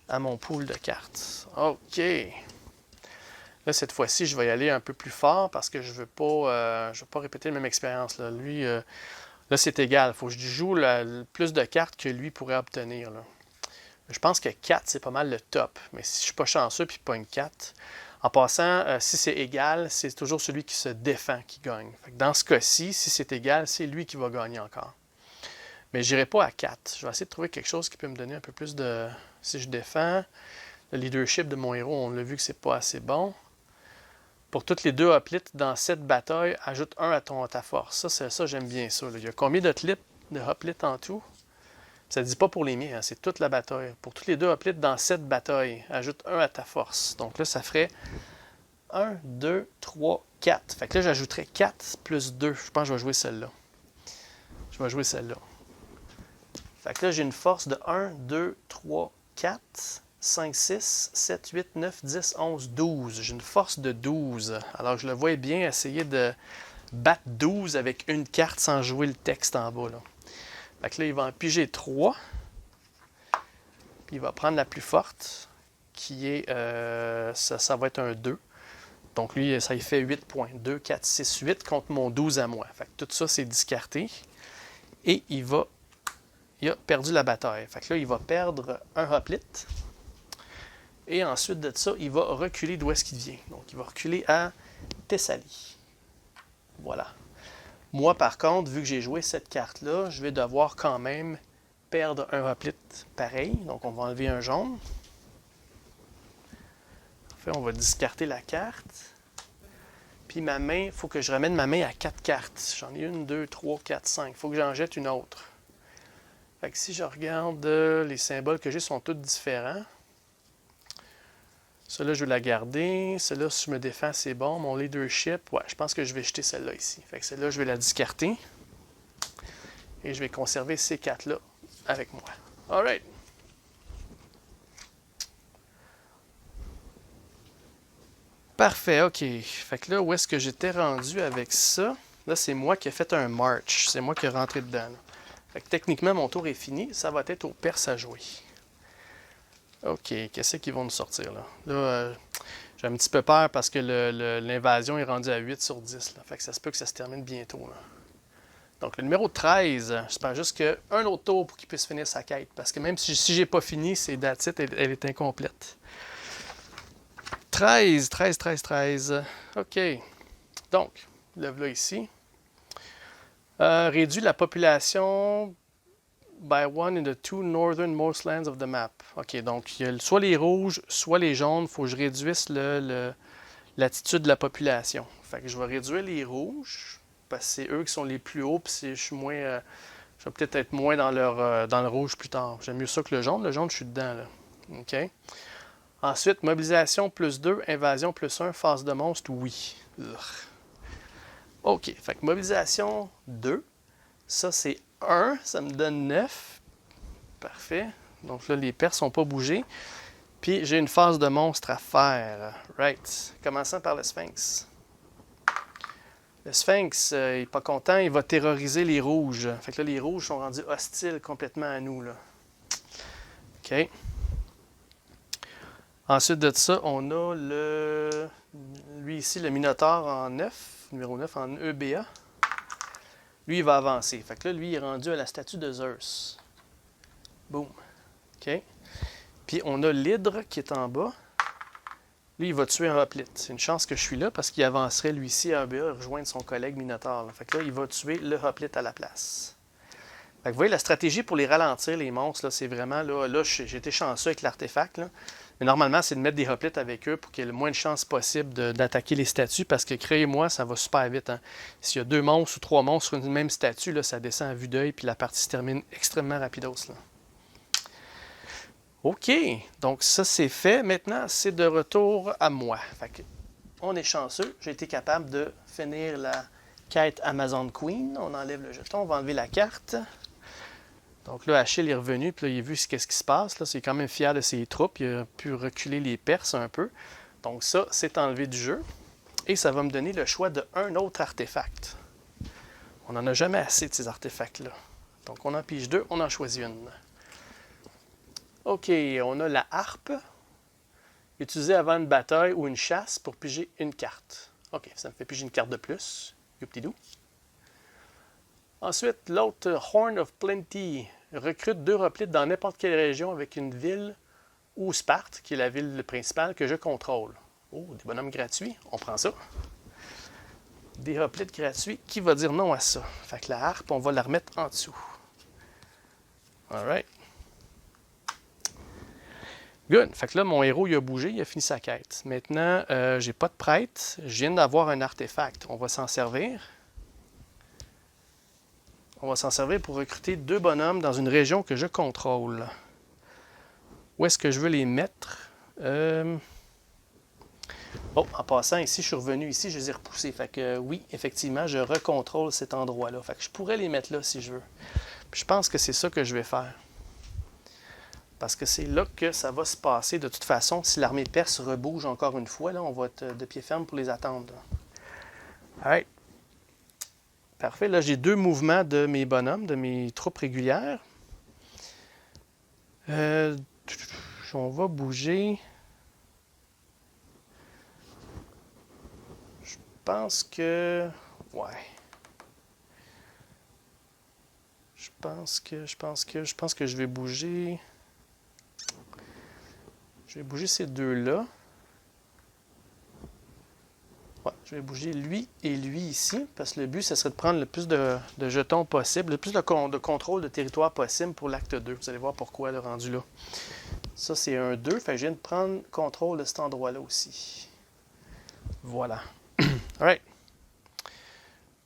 à mon pool de cartes. OK. Là, cette fois-ci, je vais y aller un peu plus fort parce que je veux pas répéter la même expérience. Là. Lui, là, c'est égal. Il faut que je joue plus de cartes que lui pourrait obtenir. Là. Je pense que 4, c'est pas mal le top. Mais si je suis pas chanceux et pas une 4, en passant, si c'est égal, c'est toujours celui qui se défend qui gagne. Fait que dans ce cas-ci, si c'est égal, c'est lui qui va gagner encore. Mais je n'irai pas à 4. Je vais essayer de trouver quelque chose qui peut me donner un peu plus de... Si je défends, le leadership de mon héros, on l'a vu que c'est pas assez bon. Pour toutes les 2 hoplites dans cette bataille, ajoute 1 à ta force. Ça j'aime bien ça. Là. Il y a combien de hoplites en tout? Ça ne dit pas pour les miens, hein, c'est toute la bataille. Pour tous les 2 hoplites dans cette bataille, ajoute 1 à ta force. Donc là, ça ferait 1, 2, 3, 4. Fait que là, j'ajouterais 4 plus 2. Je pense que je vais jouer celle-là. Je vais jouer celle-là. Fait que là, j'ai une force de 1, 2, 3, 4, 5, 6, 7, 8, 9, 10, 11, 12. J'ai une force de 12. Alors, je le vois bien essayer de battre 12 avec une carte sans jouer le texte en bas. Là. Fait que là, il va en piger 3. Puis il va prendre la plus forte, qui est... ça va être un 2. Donc lui, ça y fait 8 points. 2, 4, 6, 8 contre mon 12 à moi. Fait que tout ça, c'est discarté. Et il a perdu la bataille. Fait que là, il va perdre un hoplite. Et ensuite de ça, il va reculer d'où est-ce qu'il vient. Donc, il va reculer à Thessalie. Voilà. Moi, par contre, vu que j'ai joué cette carte-là, je vais devoir quand même perdre un hoplite pareil. Donc, on va enlever un jaune. En fait, on va discarter la carte. Puis ma main, il faut que je ramène ma main à 4 cartes. J'en ai 1, 2, 3, 4, 5. Il faut que j'en jette une autre. Fait que si je regarde, les symboles que j'ai sont tous différents. Celle-là, je vais la garder. Celle-là, si je me défends, c'est bon. Mon leadership, ouais, je pense que je vais jeter celle-là ici. Fait que celle-là, je vais la discarter. Et je vais conserver ces 4-là avec moi. Alright. Parfait, OK. Fait que là, où est-ce que j'étais rendu avec ça? Là, c'est moi qui ai fait un march. C'est moi qui ai rentré dedans. Là. Fait que techniquement, mon tour est fini. Ça va être aux Perses à jouer. OK, qu'est-ce qu'ils vont nous sortir là? Là, j'ai un petit peu peur parce que l'invasion est rendue à 8 sur 10. Là. Fait que ça se peut que ça se termine bientôt. Là. Donc, le numéro 13, j'espère juste qu'un autre tour pour qu'il puisse finir sa quête. Parce que même si j'ai pas fini, c'est that's it, elle est incomplète. 13. OK. Donc, le voilà ici. Réduit la population by 1 in the 2 northernmost lands of the map. OK, donc il y a soit les rouges, soit les jaunes. Il faut que je réduise l'attitude de la population. Fait que je vais réduire les rouges, parce que c'est eux qui sont les plus hauts, puis je vais peut-être être moins dans le rouge plus tard. J'aime mieux ça que le jaune. Le jaune, je suis dedans, là. OK. Ensuite, mobilisation plus 2, invasion plus 1, phase de monstre, oui. Urgh. OK, fait que mobilisation 2, ça c'est 1, ça me donne 9. Parfait. Donc là, les Perses n'ont pas bougé. Puis j'ai une phase de monstre à faire. Right. Commençant par le Sphinx. Le Sphinx, il n'est pas content, il va terroriser les rouges. Fait que là, les rouges sont rendus hostiles complètement à nous, là. OK. Ensuite de ça, on a lui ici, le Minotaure en 9, numéro 9 en EBA. Lui, il va avancer. Fait que là, lui, il est rendu à la statue de Zeus. Boum. OK. Puis on a l'hydre qui est en bas. Lui, il va tuer un hoplite. C'est une chance que je suis là parce qu'il avancerait lui-ci à EBA et rejoindre son collègue Minotaure. Là. Fait que là, il va tuer le hoplite à la place. Fait que vous voyez, la stratégie pour les ralentir, les monstres, là, c'est vraiment, là j'ai été chanceux avec l'artefact, là. Mais normalement, c'est de mettre des hoplites avec eux pour qu'il y ait le moins de chances possible d'attaquer les statues, parce que, croyez-moi, ça va super vite. Hein. S'il y a 2 monstres ou 3 monstres sur une même statue, là, ça descend à vue d'œil, puis la partie se termine extrêmement rapidos. Là. OK, donc ça c'est fait. Maintenant, c'est de retour à moi. Fait que, on est chanceux. J'ai été capable de finir la quête Amazon Queen. On enlève le jeton, on va enlever la carte. Donc là, Achille est revenu, puis là, il a vu qu'est-ce qui se passe. Là, c'est quand même fier de ses troupes. Il a pu reculer les Perses un peu. Donc ça, c'est enlevé du jeu. Et ça va me donner le choix d'un autre artefact. On n'en a jamais assez de ces artefacts-là. Donc on en pige 2, on en choisit une. OK, on a la harpe. Utilisée avant une bataille ou une chasse pour piger une carte. OK, ça me fait piger une carte de plus. Youptidou. Ensuite, l'autre Horn of Plenty recrute 2 hoplites dans n'importe quelle région avec une ville ou Sparte, qui est la ville principale que je contrôle. Oh, des bonhommes gratuits, on prend ça. Des hoplites gratuits, qui va dire non à ça? Fait que la harpe, on va la remettre en dessous. Alright. Good. Fait que là, mon héros, il a bougé, il a fini sa quête. Maintenant, j'ai pas de prêtre. Je viens d'avoir un artefact. On va s'en servir. On va s'en servir pour recruter 2 bonhommes dans une région que je contrôle. Où est-ce que je veux les mettre? Oh, en passant, ici, je suis revenu ici, je les ai repoussés. Fait que oui, effectivement, je recontrôle cet endroit-là. Fait que je pourrais les mettre là si je veux. Puis je pense que c'est ça que je vais faire. Parce que c'est là que ça va se passer. De toute façon, si l'armée perse rebouge encore une fois, là, on va être de pied ferme pour les attendre. Alright. Parfait. Là, j'ai 2 mouvements de mes bonhommes, de mes troupes régulières. On va bouger. Je pense que... Ouais. Je pense que je vais bouger... Je vais bouger ces 2-là. Ouais, je vais bouger lui et lui ici, parce que le but, ce serait de prendre le plus de jetons possible, le plus de contrôle de territoire possible pour l'acte 2. Vous allez voir pourquoi le rendu là. Ça, c'est un 2, fait que je viens de prendre contrôle de cet endroit-là aussi. Voilà. Alright.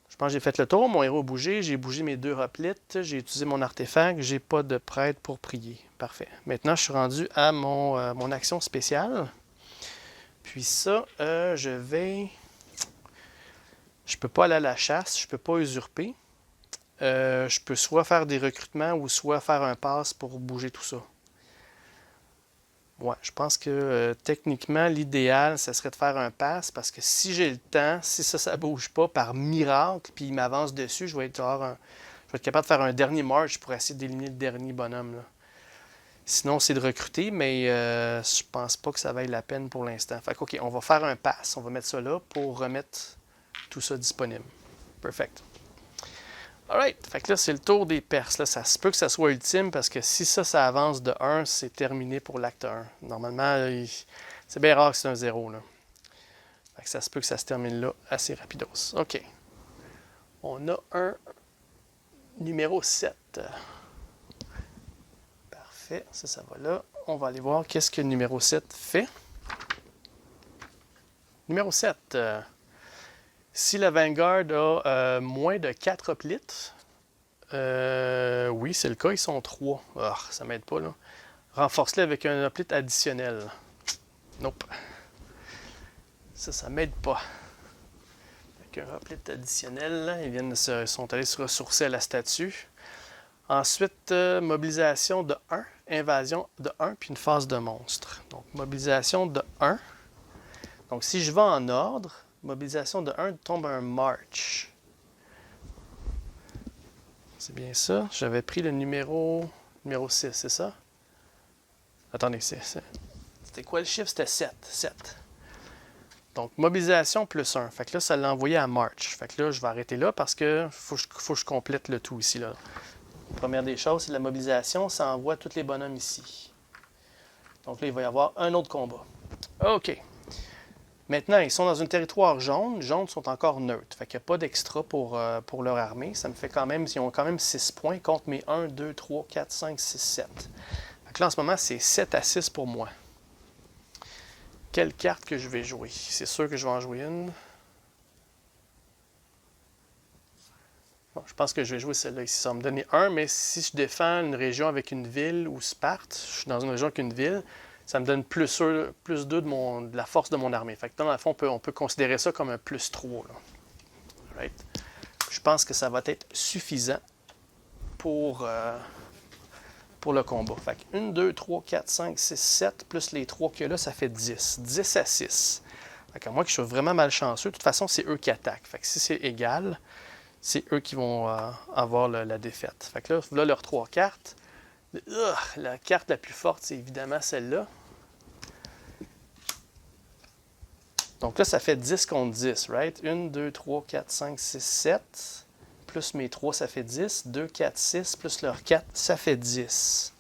Je pense que j'ai fait le tour, mon héros a bougé, j'ai bougé mes 2 hoplites, j'ai utilisé mon artefact, j'ai pas de prêtre pour prier. Parfait. Maintenant, je suis rendu à mon action spéciale. Puis ça, je vais... Je peux pas aller à la chasse, je peux pas usurper. Je peux soit faire des recrutements ou soit faire un pass pour bouger tout ça. Ouais, je pense que techniquement, l'idéal, ce serait de faire un pass parce que si j'ai le temps, si ça bouge pas par miracle, puis il m'avance dessus, je vais être capable de faire un dernier march pour essayer d'éliminer le dernier bonhomme. Là. Sinon, c'est de recruter, mais je pense pas que ça vaille la peine pour l'instant. Fait que, OK, on va faire un pass. On va mettre ça là pour remettre tout ça disponible. Perfect. Alright, fait que là, c'est le tour des Perses. Là, ça se peut que ça soit ultime parce que si ça avance de 1, c'est terminé pour l'acte 1. Normalement, c'est bien rare que c'est un 0. Là. Fait que ça se peut que ça se termine là assez rapidos. OK. On a un numéro 7. Parfait, ça va là. On va aller voir qu'est-ce que le numéro 7 fait. Numéro 7. Si la Vanguard a moins de 4 hoplites, oui, c'est le cas, ils sont 3. Ah, ça m'aide pas, là. Renforce-les avec un hoplite additionnel. Nope. Ça m'aide pas. Avec un hoplite additionnel, là, ils sont allés se ressourcer à la statue. Ensuite, mobilisation de 1, invasion de 1, puis une phase de monstre. Donc, mobilisation de 1. Donc, si je vais en ordre, mobilisation de 1 tombe un march. C'est bien ça. J'avais pris le numéro 6, c'est ça? Attendez, c'était quoi le chiffre? C'était 7. 7. Donc, mobilisation plus 1. Fait que là, ça l'a envoyé à march. Fait que là, je vais arrêter là parce que faut que je complète le tout ici. Là. Première des choses, c'est la mobilisation. Ça envoie tous les bonhommes ici. Donc là, il va y avoir un autre combat. OK. Maintenant, ils sont dans un territoire jaune. Les jaunes sont encore neutres. Fait qu'il n'y a pas d'extra pour leur armée. Ça me fait quand même, ils ont quand même 6 points contre mes 1, 2, 3, 4, 5, 6, 7. Fait que là, en ce moment, c'est 7 à 6 pour moi. Quelle carte que je vais jouer? C'est sûr que je vais en jouer une. Bon, je pense que je vais jouer celle-là ici. Ça va me donner 1, mais si je défends une région avec une ville ou Sparte, je suis dans une région avec une ville, ça me donne plus 2 de la force de mon armée. Fait que dans le fond, on peut considérer ça comme un plus 3. Là. Right. Je pense que ça va être suffisant pour le combat. Fait que 1, 2, 3, 4, 5, 6, 7, plus les 3 qu'il y a là, ça fait 10. 10 à 6. Fait qu'à moins que je sois vraiment malchanceux, de toute façon, c'est eux qui attaquent. Fait que si c'est égal, c'est eux qui vont avoir la défaite. Fait que là, voilà leurs 3 cartes. La carte la plus forte, c'est évidemment celle-là. Donc là, ça fait 10 contre 10, right? 1, 2, 3, 4, 5, 6, 7. Plus mes 3, ça fait 10. 2, 4, 6, plus leur 4, ça fait 10.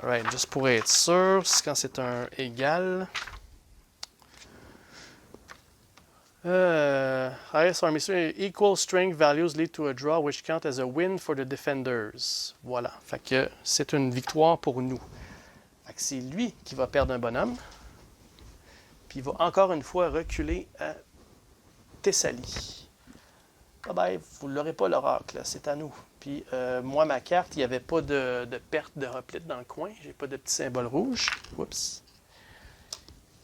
Alright, juste pour être sûr, quand c'est un égal. Highest army equal strength values lead to a draw which count as a win for the defenders. Voilà. Fait que c'est une victoire pour nous. Fait que c'est lui qui va perdre un bonhomme. Puis il va encore une fois reculer à Thessalie. Bye bye, vous ne l'aurez pas l'oracle, c'est à nous. Puis moi, ma carte, il n'y avait pas de perte de repli dans le coin. J'ai pas de petit symbole rouge. Oups.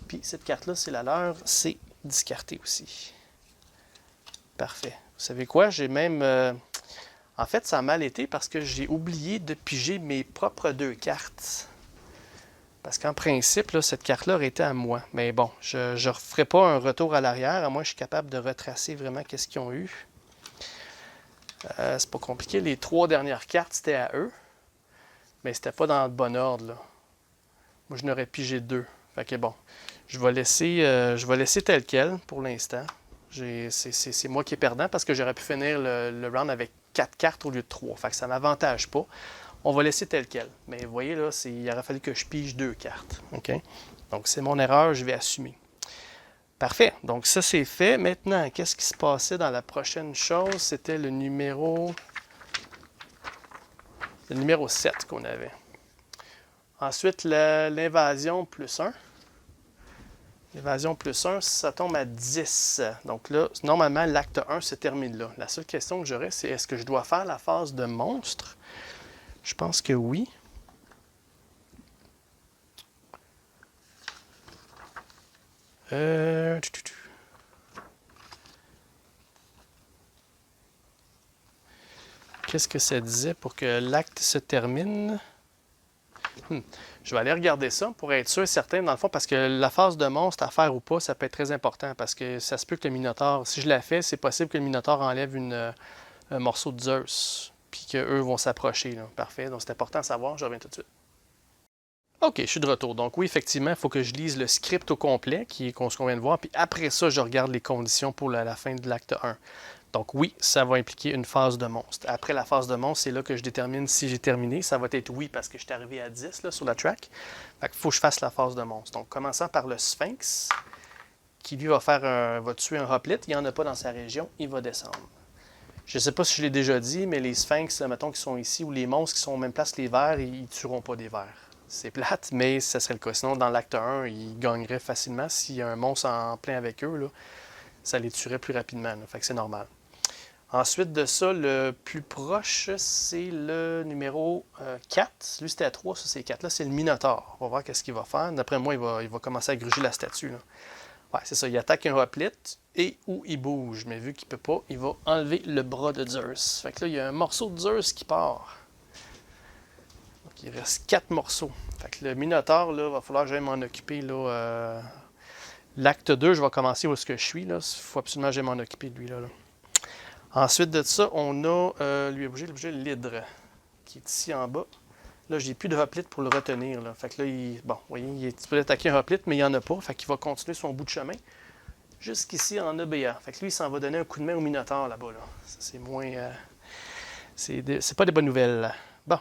Puis cette carte-là, c'est la leur. C'est discarté aussi. Parfait. Vous savez quoi? J'ai même... En fait, ça a mal été parce que j'ai oublié de piger mes propres 2 cartes. Parce qu'en principe, là, cette carte-là aurait été à moi. Mais bon, je ne referai pas un retour à l'arrière. À moi, je suis capable de retracer vraiment qu'est-ce qu'ils ont eu. C'est pas compliqué. Les 3 dernières cartes, c'était à eux. Mais c'était pas dans le bon ordre, là. Moi, je n'aurais pigé 2. Fait que bon, je vais laisser tel quel pour l'instant. C'est moi qui est perdant parce que j'aurais pu finir le round avec 4 cartes au lieu de 3. Fait que ça ne m'avantage pas. On va laisser tel quel. Mais vous voyez, là, il aurait fallu que je pige 2 cartes. OK? Donc, c'est mon erreur, je vais assumer. Parfait. Donc, ça, c'est fait. Maintenant, qu'est-ce qui se passait dans la prochaine chose? C'était le numéro 7 qu'on avait. Ensuite, l'invasion plus 1. L'évasion plus 1, ça tombe à 10. Donc là, normalement, l'acte 1 se termine là. La seule question que j'aurais, c'est est-ce que je dois faire la phase de monstre? Je pense que oui. Qu'est-ce que ça disait pour que l'acte se termine? Je vais aller regarder ça pour être sûr et certain, dans le fond, parce que la phase de monstre, à faire ou pas, ça peut être très important, parce que ça se peut que le Minotaure, si je la fais, c'est possible que le Minotaure enlève un morceau de Zeus, puis qu'eux vont s'approcher. Parfait, donc c'est important à savoir, je reviens tout de suite. OK, je suis de retour. Donc oui, effectivement, il faut que je lise le script au complet, ce qu'on vient de voir, puis après ça, je regarde les conditions pour la fin de l'acte 1. Donc oui, ça va impliquer une phase de monstre. Après la phase de monstre, c'est là que je détermine si j'ai terminé. Ça va être oui parce que je suis arrivé à 10 là, sur la track. Fait qu'il faut que je fasse la phase de monstre. Donc commençant par le Sphinx, qui lui va tuer un hoplite. Il n'y en a pas dans sa région, il va descendre. Je ne sais pas si je l'ai déjà dit, mais les Sphinx, mettons, qui sont ici, ou les monstres qui sont au même place que les vers, ils ne tueront pas des vers. C'est plate, mais ça serait le cas. Sinon, dans l'acte 1, ils gagneraient facilement. S'il y a un monstre en plein avec eux, là, ça les tuerait plus rapidement. Là. Fait que c'est normal. Ensuite de ça, le plus proche, c'est le numéro 4. Lui, c'était à 3, ça c'est 4. Là, c'est le Minotaure. On va voir qu'est-ce qu'il va faire. D'après moi, il va commencer à gruger la statue. Là. Ouais, c'est ça. Il attaque un hoplite et où il bouge. Mais vu qu'il ne peut pas, il va enlever le bras de Zeus. Fait que là, il y a un morceau de Zeus qui part. Donc, il reste 4 morceaux. Fait que le Minotaure, là, va falloir que j'aille m'en occuper. Là, l'acte 2, je vais commencer où est-ce que je suis. Il faut absolument que j'aille m'en occuper de lui. Là. Ensuite de ça, on a l'objet l'hydre, qui est ici en bas. Là, j'ai plus de hoplite pour le retenir. Là. Fait que là, vous voyez, il peut attaquer un hoplite, mais il n'y en a pas. Fait qu'il va continuer son bout de chemin jusqu'ici en obéant. Fait que lui, il s'en va donner un coup de main au Minotaure là-bas. Là. Ça, c'est moins... c'est pas des bonnes nouvelles. Bon.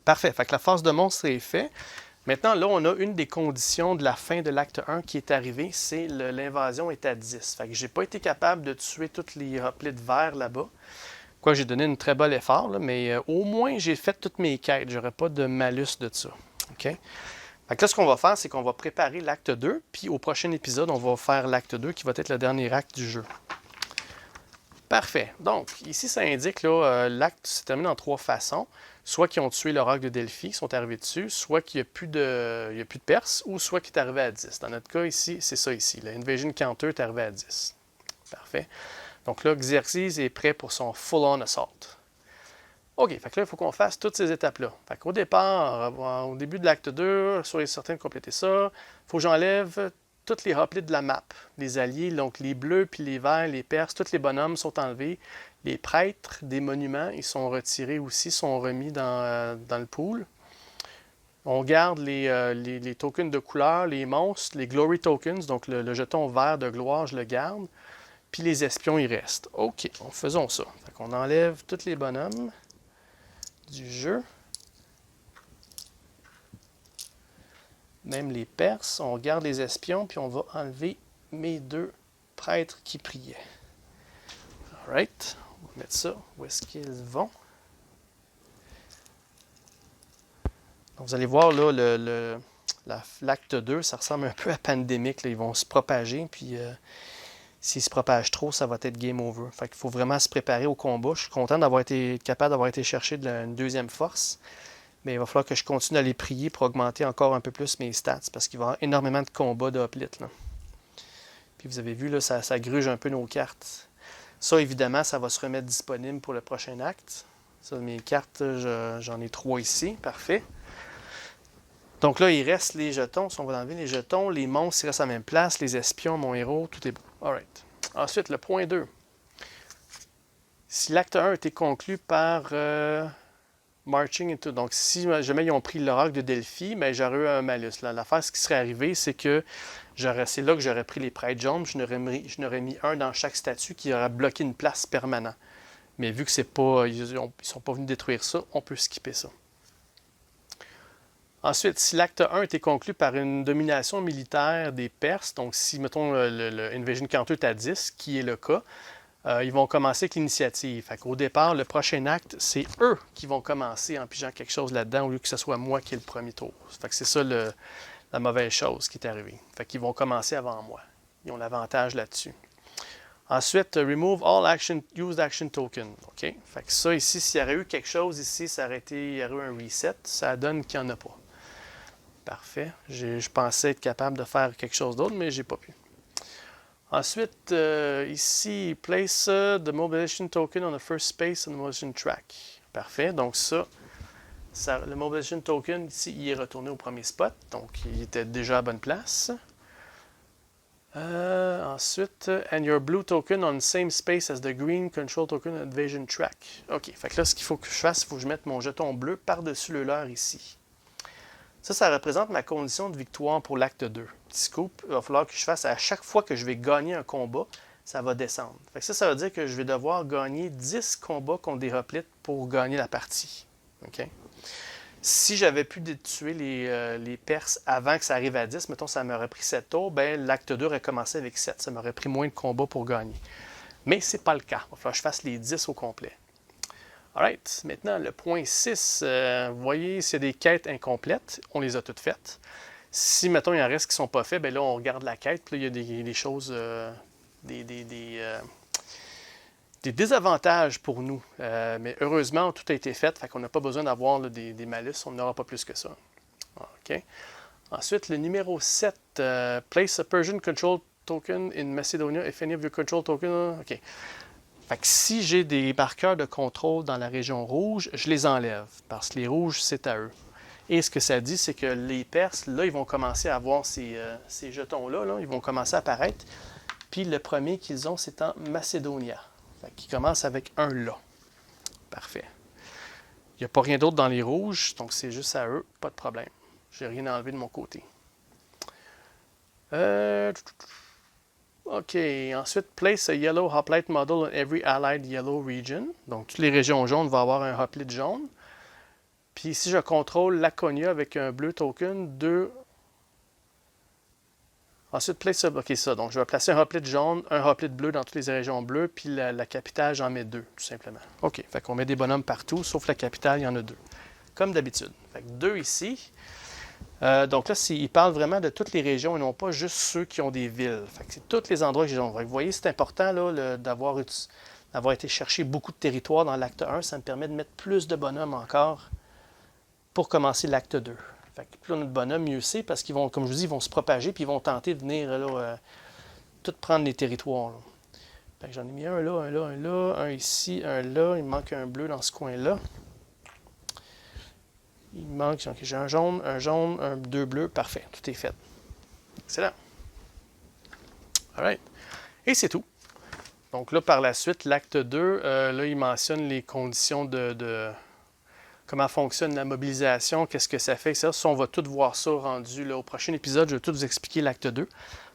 Parfait. Fait que la phase de monstre est faite. Maintenant, là, on a une des conditions de la fin de l'acte 1 qui est arrivée, c'est l'invasion est à 10. Fait que j'ai pas été capable de tuer toutes les hoplites verts là-bas. Quoi, j'ai donné une très bel effort, là, mais au moins, j'ai fait toutes mes quêtes. J'aurais pas de malus de ça. OK? Fait que là, ce qu'on va faire, c'est qu'on va préparer l'acte 2, puis au prochain épisode, on va faire l'acte 2 qui va être le dernier acte du jeu. Parfait. Donc, ici, ça indique là, l'acte se termine en 3 façons. Soit qu'ils ont tué l'oracle de Delphi, qui sont arrivés dessus, soit qu'il n'y a plus de Perse, ou soit qu'il est arrivé à 10. Dans notre cas, ici, c'est ça ici. L'Invasion Counter est arrivé à 10. Parfait. Donc là, Xerxes est prêt pour son full-on assault. OK, fait que là, il faut qu'on fasse toutes ces étapes-là. Fait qu'au départ, au début de l'acte 2, soyez certain de compléter ça. Il faut que j'enlève toutes les hoplites de la map. Les alliés, donc les bleus, puis les verts, les perses, tous les bonhommes sont enlevés. Les prêtres des monuments, ils sont retirés aussi, sont remis dans le pool. On garde les tokens de couleur, les monstres, les glory tokens, donc le jeton vert de gloire, je le garde. Puis les espions, ils restent. OK, faisons ça. Fait qu'on enlève tous les bonhommes du jeu. Même les Perses, on garde les espions, puis on va enlever mes 2 prêtres qui priaient. Alright, on va mettre ça où est-ce qu'ils vont. Donc, vous allez voir là, l'acte 2, ça ressemble un peu à Pandemic. Là. Ils vont se propager, puis s'ils se propagent trop, ça va être game over. Fait qu'il faut vraiment se préparer au combat. Je suis content d'avoir été capable d'avoir été chercher une deuxième force. Mais il va falloir que je continue à les prier pour augmenter encore un peu plus mes stats, parce qu'il va y avoir énormément de combats de hoplites. Puis vous avez vu, là, ça gruge un peu nos cartes. Ça, évidemment, ça va se remettre disponible pour le prochain acte. Ça, mes cartes, j'en ai 3 ici. Parfait. Donc là, il reste les jetons. Si on va enlever les jetons, les monstres, ils restent à la même place. Les espions, mon héros, tout est bon. Alright. Ensuite, le point 2. Si l'acte 1 a été conclu par marching et tout. Donc, si jamais ils ont pris l'oracle de Delphi, ben, j'aurais eu un malus. L'affaire, ce qui serait arrivé, c'est que c'est là que j'aurais pris les prêtres jaunes. Je n'aurais mis un dans chaque statue qui aurait bloqué une place permanente. Mais vu que c'est pas, ils ne sont pas venus détruire ça, on peut skipper ça. Ensuite, si l'acte 1 était conclu par une domination militaire des Perses, donc si, mettons, le Invasion Counter est à 10, qui est le cas, ils vont commencer avec l'initiative. Fait qu'au départ, le prochain acte, c'est eux qui vont commencer en pigeant quelque chose là-dedans au lieu que ce soit moi qui ai le premier tour. Fait que c'est ça la mauvaise chose qui est arrivée. Fait qu'ils vont commencer avant moi. Ils ont l'avantage là-dessus. Ensuite, remove all used action token. OK? Fait que ça, ici, s'il y aurait eu quelque chose ici, il y aurait eu un reset. Ça donne qu'il n'y en a pas. Parfait. Je pensais être capable de faire quelque chose d'autre, mais j'ai pas pu. Ensuite, ici, place the mobilization token on the first space on the mobilization track. Parfait. Donc le mobilization token, ici, il est retourné au premier spot. Donc, il était déjà à bonne place. Ensuite, and your blue token on the same space as the green control token on invasion track. OK. Fait que là, ce qu'il faut que je fasse, il faut que je mette mon jeton bleu par-dessus le leur ici. Ça représente ma condition de victoire pour l'acte 2. Petit scoop, il va falloir que je fasse à chaque fois que je vais gagner un combat, ça va descendre. Fait que ça veut dire que je vais devoir gagner 10 combats contre des hoplites pour gagner la partie. Okay? Si j'avais pu tuer les Perses avant que ça arrive à 10, mettons ça m'aurait pris 7 tours, ben l'acte 2 aurait commencé avec 7. Ça m'aurait pris moins de combats pour gagner. Mais c'est pas le cas. Il va falloir que je fasse les 10 au complet. Alright, maintenant le point 6, vous voyez, s'il y a des quêtes incomplètes, on les a toutes faites. Si, mettons, il en reste qui ne sont pas faits, bien là, on regarde la quête, puis là, il y a des choses, des désavantages pour nous. Mais heureusement, tout a été fait, fait qu'on n'a pas besoin d'avoir là, des malus, on n'aura pas plus que ça. OK. Ensuite, le numéro 7, place a Persian control token in Macedonia if any of your control tokens. OK. Fait que si j'ai des marqueurs de contrôle dans la région rouge, je les enlève, parce que les rouges, c'est à eux. Et ce que ça dit, c'est que les Perses, là, ils vont commencer à avoir ces jetons-là, là, ils vont commencer à apparaître. Puis le premier qu'ils ont, c'est en Macedonia. Fait qu'ils commencent avec un là. Parfait. Il n'y a pas rien d'autre dans les rouges, donc c'est juste à eux, pas de problème. Je n'ai rien enlevé de mon côté. OK. Ensuite, place a yellow hoplite model in every allied yellow region. Donc, toutes les régions jaunes vont avoir un hoplite jaune. Puis si je contrôle Laconia avec un bleu token, 2. Ensuite, place ça. OK, ça. Donc, je vais placer un repli de jaune, un repli de bleu dans toutes les régions bleues, puis la capitale, j'en mets 2, tout simplement. OK, fait qu'on met des bonhommes partout, sauf la capitale, il y en a 2. Comme d'habitude. Fait que 2 ici. Donc là, il parle vraiment de toutes les régions et non pas juste ceux qui ont des villes. Fait que c'est tous les endroits que j'ai. Vous voyez, c'est important là, d'avoir été chercher beaucoup de territoire dans l'acte 1. Ça me permet de mettre plus de bonhommes encore pour commencer l'acte 2. Fait que plus on a de bonhommes, mieux c'est, parce qu'ils vont, comme je vous dis, ils vont se propager puis ils vont tenter de venir là, tout prendre les territoires. Là. Fait que j'en ai mis un là, un là, un là, un ici, un là. Il me manque un bleu dans ce coin-là. Il me manque, j'ai un jaune, deux bleus. Parfait, tout est fait. Excellent. All right. Et c'est tout. Donc là, par la suite, l'acte 2, là, il mentionne les conditions de comment fonctionne la mobilisation, qu'est-ce que ça fait, etc. Ça, on va tout voir ça rendu là, au prochain épisode. Je vais tout vous expliquer l'acte 2.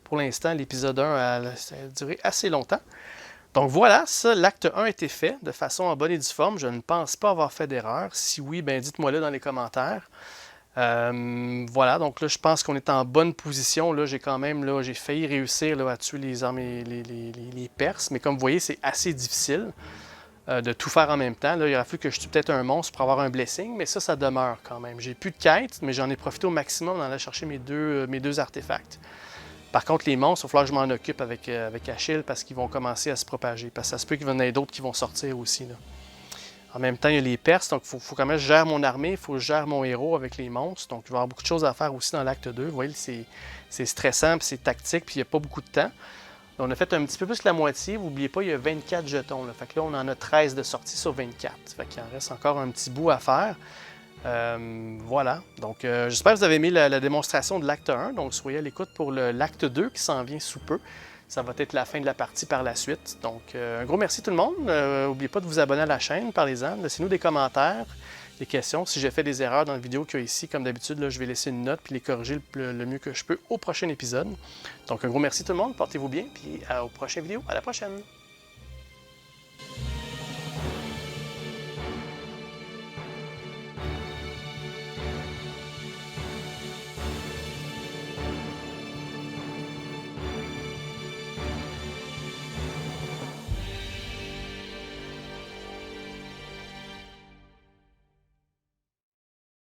Pour l'instant, l'épisode 1 ça a duré assez longtemps. Donc voilà, ça, l'acte 1 a été fait de façon en bonne et due forme. Je ne pense pas avoir fait d'erreur. Si oui, ben dites-moi-le dans les commentaires. Voilà, donc là, je pense qu'on est en bonne position. Là, j'ai failli réussir là, à tuer les armées, les Perses, mais comme vous voyez, c'est assez difficile de tout faire en même temps. Là, il aurait fallu que je tue peut-être un monstre pour avoir un blessing, mais ça demeure quand même. J'ai plus de quêtes, mais j'en ai profité au maximum d'en aller chercher mes deux artefacts. Par contre, les monstres, il va falloir que je m'en occupe avec Achille parce qu'ils vont commencer à se propager. Parce que ça se peut qu'il y en ait d'autres qui vont sortir aussi. Là. En même temps, il y a les Perses, donc il faut quand même que je gère mon armée, il faut que je gère mon héros avec les monstres. Donc, il va y avoir beaucoup de choses à faire aussi dans l'acte 2. Vous voyez, c'est stressant, puis c'est tactique, puis il n'y a pas beaucoup de temps. Donc, on a fait un petit peu plus que la moitié. N'oubliez pas, il y a 24 jetons. Là. Fait que là, on en a 13 de sortie sur 24. Fait qu'il en reste encore un petit bout à faire. Voilà. Donc, j'espère que vous avez aimé la démonstration de l'acte 1. Donc, soyez à l'écoute pour l'acte 2 qui s'en vient sous peu. Ça va être la fin de la partie par la suite. Donc, un gros merci tout le monde. N'oubliez pas de vous abonner à la chaîne, parlez-en. Laissez-nous des commentaires, des questions. Si j'ai fait des erreurs dans la vidéo qu'il y a ici, comme d'habitude, là, je vais laisser une note puis les corriger le mieux que je peux au prochain épisode. Donc, un gros merci tout le monde. Portez-vous bien. Puis, aux prochaines vidéos. À la prochaine.